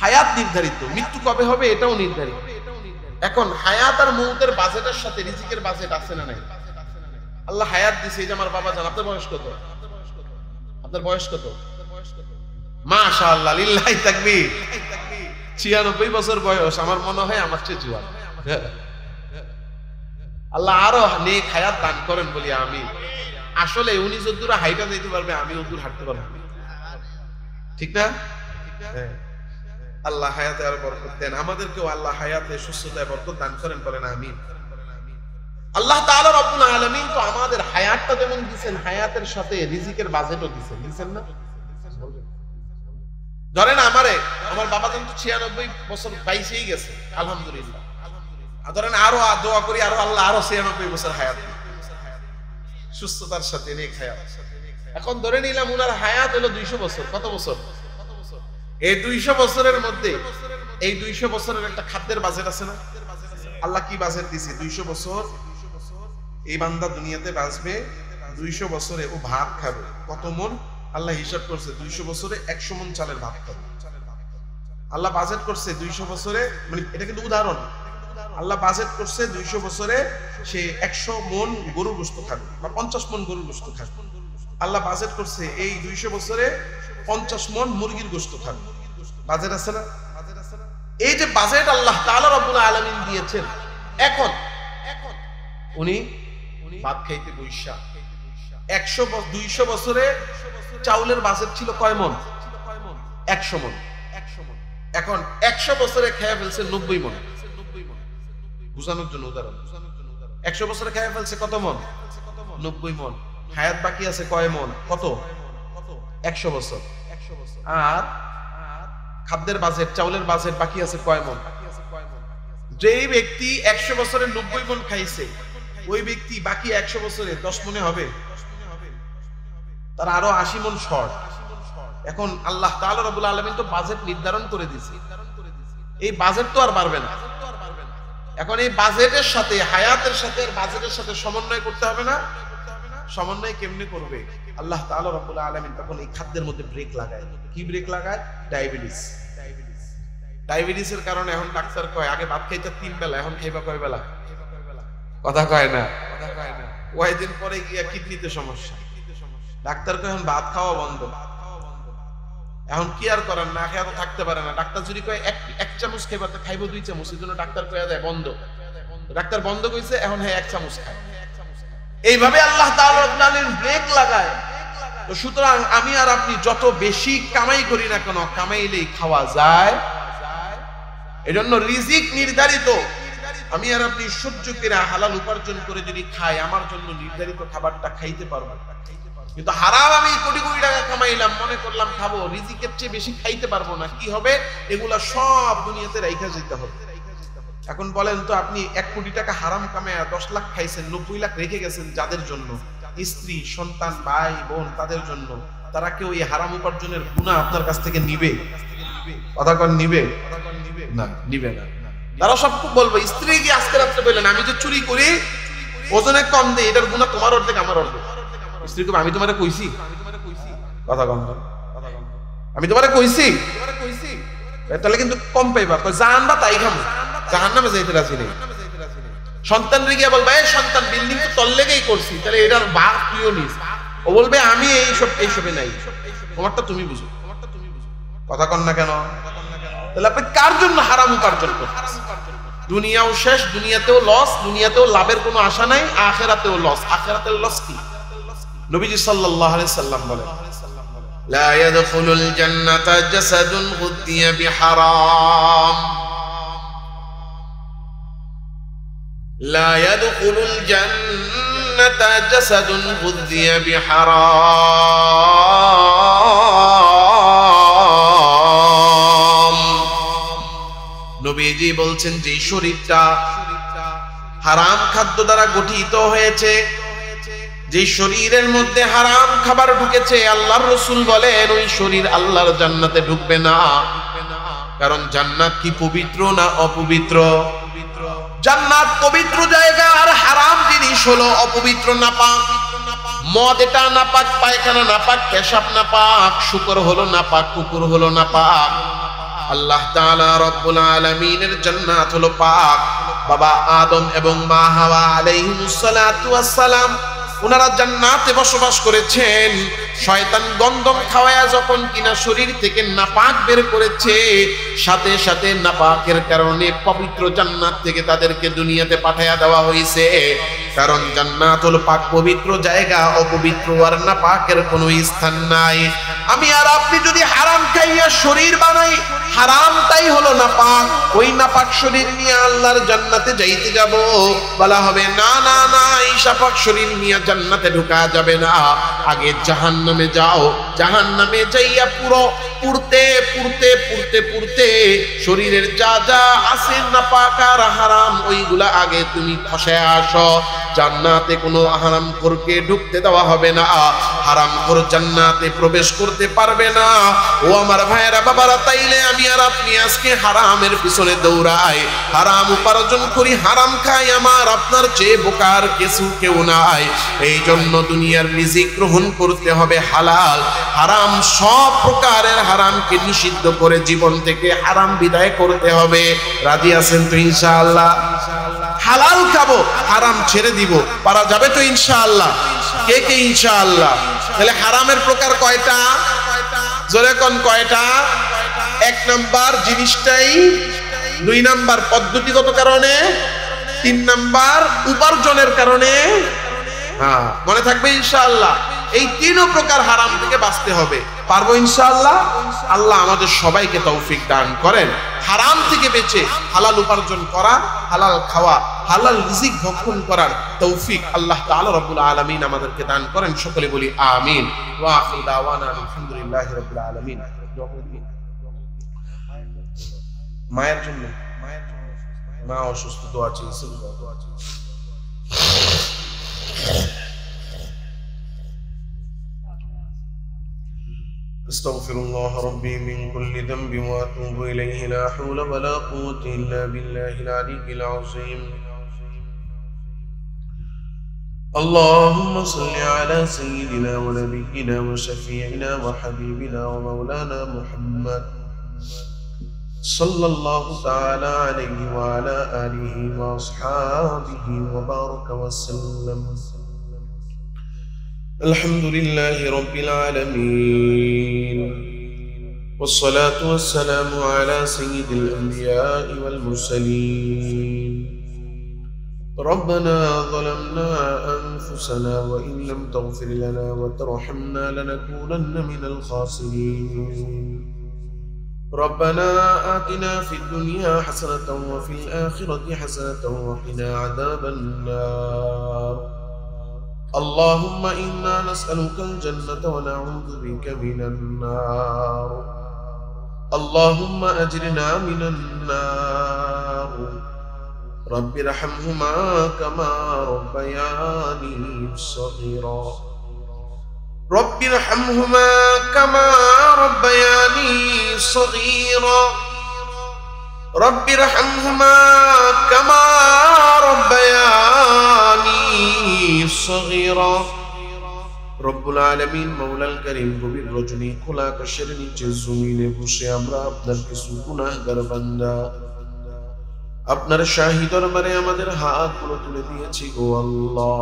হায়াত নির্ধারিত, মৃত্যু কবে হবে এটাও নির্ধারিত। এখন হায়াত আর মৌতের বাজেটের সাথে রিজিকের বাজেট আছে না নাই? আল্লাহ হায়াত দিছে। এই যে আমার বাবা জান, আপনার বয়স কত? আপনার বয়স কত? মাশাআল্লাহ, লিল্লাহি তাকবীর। 96 বছর বয়স। আমার মনে হয় আমার চেয়ে জোয়ান। আল্লাহ আরো নেক হায়াত দান করেন বলি আমি। আসলে উনি যদ্দূর হাইটা যেতে পারবে, আমি ওদূর হাঁটতে পারবো, ঠিক না? আল্লাহ হায়াতে আর বরকত দেন, আমাদেরকেও আল্লাহ হায়াতে সুস্থতায় বরকত দান করেন, বলেন আমিন। আল্লাহ তাআলা রব্বুল আলামিন তো আমাদের হায়াতটা যেমন দিবেন, হায়াতের সাথে রিজিকের বাজেটও দিবেন না? ধরেন আমার বাবা জান তো 96 বছর 22 গেছে, আলহামদুলিল্লাহ। ধরেন আরো দোয়া করি, আরো আল্লাহ আরো 96 বছর হায়াত সুস্থতার সাথে নেক হায়াত। এখন ধরে নিলাম উনার হায়াত হলো 200 বছর। কত বছর? এই 200 বছরের মধ্যে এই 200 বছরের একটা খাদ্যের বাজেট আছে না? আল্লাহ কি বাজেট দিছে? 200 বছর এই বান্দা দুনিয়াতে বাঁচবে, 200 বছরে ও ভাত খাবে। কত মন? আল্লাহ হিসাব করছে 200 বছরে 100 মন চালের ভাত খাবে। আল্লাহ বাজেট করছে 200 বছরে, মানে এটা কিন্তু উদাহরণ। আল্লাহ বাজেট করছে 200 বছরে সে 100 মন গরুর গোশত খাবে বা 50 মন গরুর গোশত খাবে। আল্লাহ বাজেট করছে এই 200 বছরে 50 মন মুরগির গোশত খাবে। বাজেট আছে না? এই যে বাজেট আল্লাহ তাআলা রব্বুল আলামিন দিয়েছেন, এখন উনি ভাত খাইতে বইসা 200 বছরে চাউলের বাজেট ছিল কয় মন? 100 মন। এখন 100 বছরে খেয়ে ফেলছে 90 মণ, বুঝানোর জন্য উদাহরণ। 100 বছরে খেয়ে ফেলছে কত মণ? 90 মণ। হায়াত বাকি আছে কয় মণ? কত? 100 বছর। আর খাদ্যের বাজেট, চাউলের বাজেট বাকি আছে কয় মণ? যেই ব্যক্তি 100 বছরে 90 মণ খাইছে, ওই ব্যক্তি বাকি 100 বছরে 10 মণে হবে, তার আরো 80 মণ শর্ট। এখন আল্লাহ তাআলা রব্বুল আলামিন তো বাজেট নির্ধারণ করে দিয়েছে, এই বাজেট তো আর বাড়বে না। এখন এই বাজেটের সাথে, হায়াতের সাথে, বাজেটের সাথে সমন্বয় করতে হবে না? সমন্বয় কেমনে করবে? আল্লাহ তাআলা রব্বুল আলামিন তখন এই খাদ্যের মধ্যে ব্রেক লাগায়। কি ব্রেক লাগায়? ডায়াবেটিস। ডায়াবেটিসের কারণে এখন ডাক্তার কয় আগে ভাত খাইতে 3 বেলা, এখন খাইবা কয় বেলা? কথা কয় না। কয়েকদিন পরে গিয়া কিডনিতে সমস্যা, ডাক্তার কয় এখন ভাত খাওয়া বন্ধ। এখন কি আর করার, না খেয়ে তো থাকতে পারে না। ডাক্তার যদি কয় এক চামচ খাইবা, তো খাইবো 2 চামচ, এই জন্য ডাক্তার কয়ে দেয় বন্ধ। ডাক্তার বন্ধ কইছে, এখন হ্যাঁ 1 চামচ খায়। এইভাবে আল্লাহ তাআলা রব্বুল আলামিন ব্রেক লাগায়। তো সুতরাং আমি আর আপনি যত বেশি কামাই করি না কেন, কামাইলেই খাওয়া যায়। এজন্য রিজিক নির্ধারিত। আমি আর আপনি সহ্য করে হালাল উপার্জন করে যদি খাই, আমার জন্য নির্ধারিত খাবারটা খাইতে পারবো। কিন্তু হারাম আমি কোটি কোটি টাকা কামাইলাম, মনে করলাম খাবো, রিজিকের চেয়ে বেশি খাইতে পারবো না। কি হবে? এগুলা সব দুনিয়াতে রাইখা যেতে হবে। এখন বলেন তো, আপনি 1 কোটি টাকা হারাম কামায়া 10 লাখ খাইছেন, 90 লাখ রেখে গেছেন যাদের জন্য, স্ত্রী, সন্তান, ভাই, বোন, তাদের জন্য, তারা কেউ এই হারাম উপার্জনের গুনাহ আপনার কাছ থেকে নিবে? কথা কন, নিবে না? নিবে না। তারা সব বলবে, স্ত্রী কি আজকে রাত্রে বললেন আমি যে চুরি করি, ওজনে কম দেই, এটার গুনাহ তোমার অর্ধেক আমার অর্ধেক। স্ত্রী কবে আমি তোমারে কইছি? কথা কম, আমি তোমারে কইছি? তাহলে কিন্তু কম পাইবা। জানবা তাই খামো, জাহান্নামে যাইতে রাজি নেই। সন্তান রে গিয়া বলবা, এই সন্তান বিল্ডিং তো তোর লেগেই করছি, তাহলে এটার ভাগ তুইও নিস। ও বলবে আমি এইসবে নাই, তোমারটা তুমি বুঝো। কথা কন না কেন? তাহলে আপনি কার জন্য হারাম উপার্জন করছেন? দুনিয়াও শেষ, দুনিয়াতেও লস, দুনিয়াতেও লাভের কোনো আশা নাই, আখিরাতেও লস। আখিরাতের লস কি? নবীজি সাল্লাল্লাহু আলাইহি সাল্লাম বলেন, লা ইয়াদখুলুল জান্নাতা জাসাদুন গুদিয়া বিহারাম, লা ইয়াদখুলুল জান্নাতা জাসাদুন গুদিয়া বিহারাম। নবীজি বলছেন, যে শরীরটা হারাম খাদ্য দ্বারা গঠিত হয়েছে, যে শরীরের মধ্যে হারাম খাবার ঢুকেছে, আল্লাহর রাসূল বলেন ওই শরীর আল্লাহর জান্নাতে ঢুকবে না। কারণ জান্নাত কি পবিত্র না অপবিত্র? জান্নাত পবিত্র জায়গা, আর হারাম জিনিস হলো অপবিত্র, নাপাক। মদ এটা নাপাক, পায়খানা নাপাক, পেশাব নাপাক, শুকর হলো নাপাক, কুকুর হলো নাপাক। আল্লাহ তাআলা রব্বুল আলামিনের জান্নাত হলো পাক। বাবা আদম এবং মা হাওয়া আলাইহিমুস সালাতু ওয়াস সালাম, ওনারা জান্নাতে বসবাস করেছেন। শয়তান গন্ধম খাওয়ায়া যখন কিনা শরীর থেকে নাপাক বের করেছে, সাথে সাথে নাপাকের কারণে পবিত্র জান্নাত থেকে তাদেরকে দুনিয়াতে পাঠায়া দেওয়া হয়েছে। কারণ জান্নাত হলো পাক পবিত্র জায়গা, অপবিত্র আর নাপাকের কোনো স্থান নাই। আমি আর আপনি যদি হারাম খাইয়া শরীর বানাই, হারামটাই হলো নাপাক, ওই নাপাক শরীর নিয়ে আল্লাহর জান্নাতে যাইতে যাব, বলা হবে না না না, এই নাপাক শরীর নিয়ে জান্নাতে ঢোকা যাবে না, আগে জাহান্নামে যাও। জাহান্নামে যাইয়া পুরো পুরতে পুরতে পুরতে পুরতে শরীরের যা যা আছে নাপাক আর হারাম, ওইগুলা আগে তুমি খসে আসো। জান্নাতে কোনো হারামখোরকে ঢুকতে দেওয়া হবে না, হারামখোর জান্নাতে প্রবেশ করতে পারবে না। ও আমার ভাইয়েরা, বাবারা, তাইলে আমি আর আপনি আজকে হারামের পিছনে দৌড়াই, হারাম উপার্জন করি, হারাম খাই, আমার আপনার চেয়ে বোকার কেউ নাই। এই জন্য দুনিয়ার রিজিক গ্রহণ করতে হবে হালাল। হারাম সব প্রকারের হারামকে নিষিদ্ধ করে জীবন থেকে হারাম বিদায় করতে হবে। রাজি আছেন তো ইনশাআল্লাহ? হালাল খাবো, হারাম ছেড়ে দিব, পারা যাবে তো ইনশাআল্লাহ? কে কে ইনশাআল্লাহ? তাহলে হারামের প্রকার কয়টা? জোরে কোন কয়টা? 1 নাম্বার জিনিসটাই, 2 নাম্বার পদ্ধতিগত কারণে, 3 নাম্বার উপার্জনের কারণে। মনে থাকবে ইনশাআল্লাহ। এই 3 প্রকার হারাম থেকে বাঁচতে হবে। পারবো ইনশাআল্লাহ? আল্লাহ আমাদের সবাইকে তৌফিক দান করেন। হারাম থেকে বেঁচে হালাল উপার্জন করা, হালাল খাওয়া, হালাল রিজিক ভক্ষণ করার তৌফিক আল্লাহ তাআলা রব্বুল আলামিন আমাদেরকে দান করেন। সকলে বলি আমিন। ওয়া আখিরু দাওয়ানা আলহামদুলিল্লাহি রাব্বিল আলামিন। মায়ের জন্য, মা অসুস্থ, দোয়া চেয়েছেন। أستغفر الله ربي من كل ذنب وأتوب إليه لا حول ولا قوة إلا بالله العلي العظيم اللهم صل على سيدنا ونبينا وشفيعنا وحبيبنا ومولانا محمد صلى الله تعالى عليه وعلى آله وأصحابه وبارك وسلم الحمد لله رب العالمين والصلاة والسلام على سيد الأنبياء والمرسلين ربنا ظلمنا أنفسنا وإن لم تغفر لنا وترحمنا لنكونن من الخاسرين ربنا آتنا في الدنيا حسنة وفي الآخرة حسنة وقنا عذاب النار اللهم إنا نسألك الجنة ونعوذ بك من النار اللهم أجرنا من النار رب ارحمهما كما ربياني صغيرا رب ارحمهما كما ربياني صغيرا رب ارحمهما كما ربياني صغيرا রব্বুল আলামিন মাওলাল কারীম গভীর রজনী খোলা আকাশের নিচে জমিনে বসে আমরা আপনার কিছু গুনাহগার বান্দা আপনার শাহী দরবারে আমাদের হাতগুলো তুলে দিয়েছি গো আল্লাহ।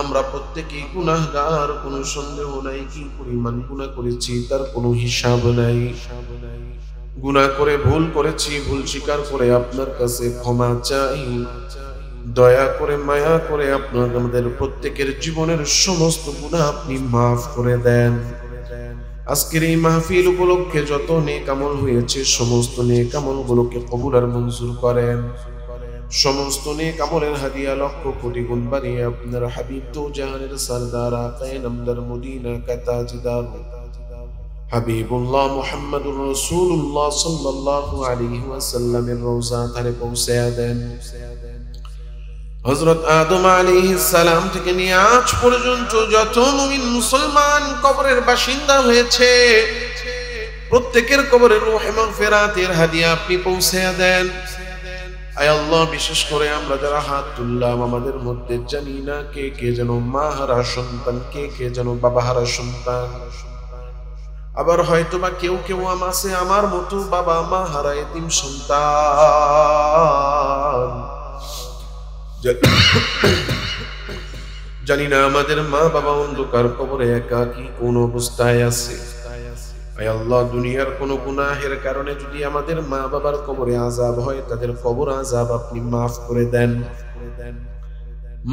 আমরা প্রত্যেকেই গুনাহগার, কোনো সন্দেহ নাই। কি পরিমাণ গুনাহ করেছি তার কোনো হিসাব নাই। গুনাহ করে ভুল করেছি, ভুল স্বীকার করে আপনার কাছে ক্ষমা চাই। দয়া করে মায়া করে আপনার আমাদের প্রত্যেকের জীবনের সমস্ত গুনাহ আপনি মাফ করে দেন। আজকের এই মাহফিল উপলক্ষে যত নেক আমল হয়েছে সমস্ত নেক আমলগুলোকে কবুল আর মঞ্জুর করেন। সমস্ত নেক আমলের হাদিয়া লক্ষ কোটি গুণ বাড়িয়ে আপনার হাবিব তো জাহানের সরদার আকায়ে নামদার মদিনা কা তাজদার হাবিবুল্লাহ মুহাম্মদুর রাসূলুল্লাহ সাল্লাল্লাহু আলাইহি ওয়াসাল্লামের রওজা ধারে পৌঁছে দেন। হযরত আদম আলাইহিস সালাম থেকে নিয়ে আজ পর্যন্ত যত মুমিন মুসলমান কবরের বাসিন্দা হয়েছে প্রত্যেকের কবরে রূহে মাগফিরাতের হাদিয়া আপনি পৌঁছে দেন। আয় আল্লাহ, বিশেষ করে আমরা যারা হাত তুললাম আমাদের মধ্যে জানি না কে কে যেন মা হারা সন্তান, কে কে যেন বাবা হারা সন্তান। আবার হয়তো বা কেউ কেউ আছে আমার মতো বাবা মা হারা এতিম সন্তান। জানি না আমাদের মা বাবা অন্ধকার কবরে একাকী কোন অবস্থায় আছে। আয় আল্লাহ, দুনিয়ার কোন গুনাহের কারণে যদি আমাদের মা বাবার কবরে আযাব হয় তাদের কবর আযাব আপনি মাফ করে দেন।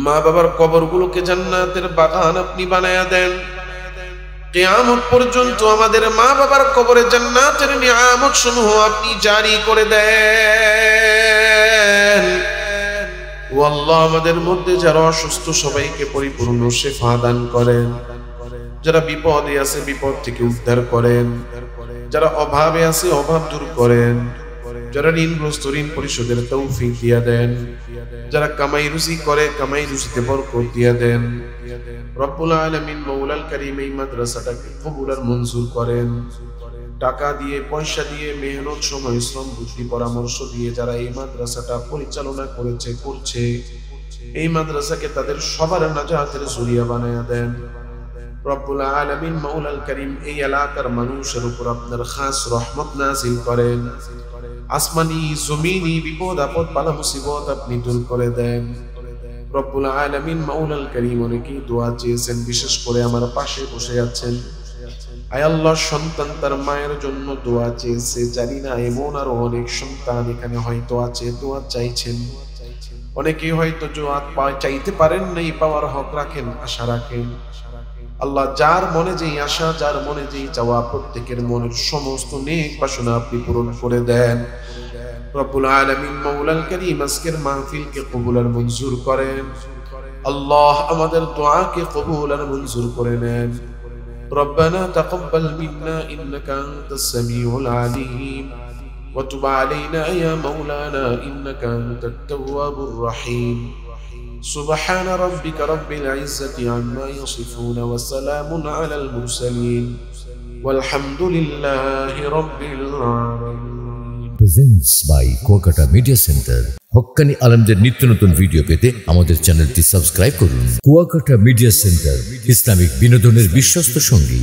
মা বাবার কবরগুলোকে জান্নাতের বাগান আপনি বানায়া দেন। কিয়ামত পর্যন্ত আমাদের মা বাবার কবরে জান্নাতের নিয়ামত সমূহ আপনি জারি করে দেন। ও আল্লাহ, আমাদের মধ্যে যারা অসুস্থ সবাইকে পরিপূর্ণ শিফা দান করেন। যারা বিপদে আছে বিপদ থেকে উদ্ধার করেন। যারা অভাবে আছে অভাব দূর করেন। যারা ঋণগ্রস্ত ঋণ পরিশোধের তৌফিক দিয়া দেন। যারা কামাই রুজি করে কামাই রুজিতে বরকত দিয়া দেন। রব্বুল আলামিন মাওলাল কারীম এই মাদ্রাসাটাকে কবুল আর মঞ্জুর করেন। টাকা দিয়ে, পয়সা দিয়ে, মেহনত, সময়, শ্রম, বুদ্ধি, পরামর্শ দিয়ে যারা এই মাদ্রাসাটা পরিচালনা করেছে করছে, এই মাদ্রাসাকে তাদের সবার নাজাতের জরিয়া বানায়া দেন। রব্বুল আলামিন মাওলাল কারীম এই এলাকার মানুষের উপর আপনার খাস রহমত নাযিল করেন। আসমানি জমিনি বিপদ আপদ বালা মুসিবত আপনি দূর করে দেন। রব্বুল আলামিন মাওলাল কারীম অনেকেই দোয়া চেয়েছেন, বিশেষ করে আমার পাশে বসে আছেন। আয় আল্লাহ, সন্তান তার মায়ের জন্য দোয়া চেয়েছে। জানি না এমন আরো অনেক সন্তান এখানে হয়তো আছে, দোয়া চাইছেন। অনেকেই হয়তো দোয়া চাইতে পারেন নাই, পাওয়ার হক রাখেন, আশা রাখেন। আল্লাহ যার মনে যেই আশা, যার মনে যেই চাওয়া, প্রত্যেকের মনের সমস্ত নেক বাসনা আপনি পূরণ করে দেন। রব্বুল আলামিন মাওলাল কারীম আজকের মাহফিলকে কবুল আর মঞ্জুর করেন। আল্লাহ আমাদের দোয়াকে কবুল আর মঞ্জুর করে নেন। ربنا تقبل منا إنك أنت السميع العليم وتب علينا يا مولانا إنك أنت التواب الرحيم سبحان ربك رب العزة عما يصفون وسلام على المرسلين والحمد لله رب العالمين। Presents by Kuakata Media Center। হক্কানি আলেমদের নিত্য নতুন ভিডিও পেতে আমাদের চ্যানেলটি সাবস্ক্রাইব করুন। কুয়াকাটা মিডিয়া সেন্টার, ইসলামিক বিনোদনের বিশ্বস্ত সঙ্গী।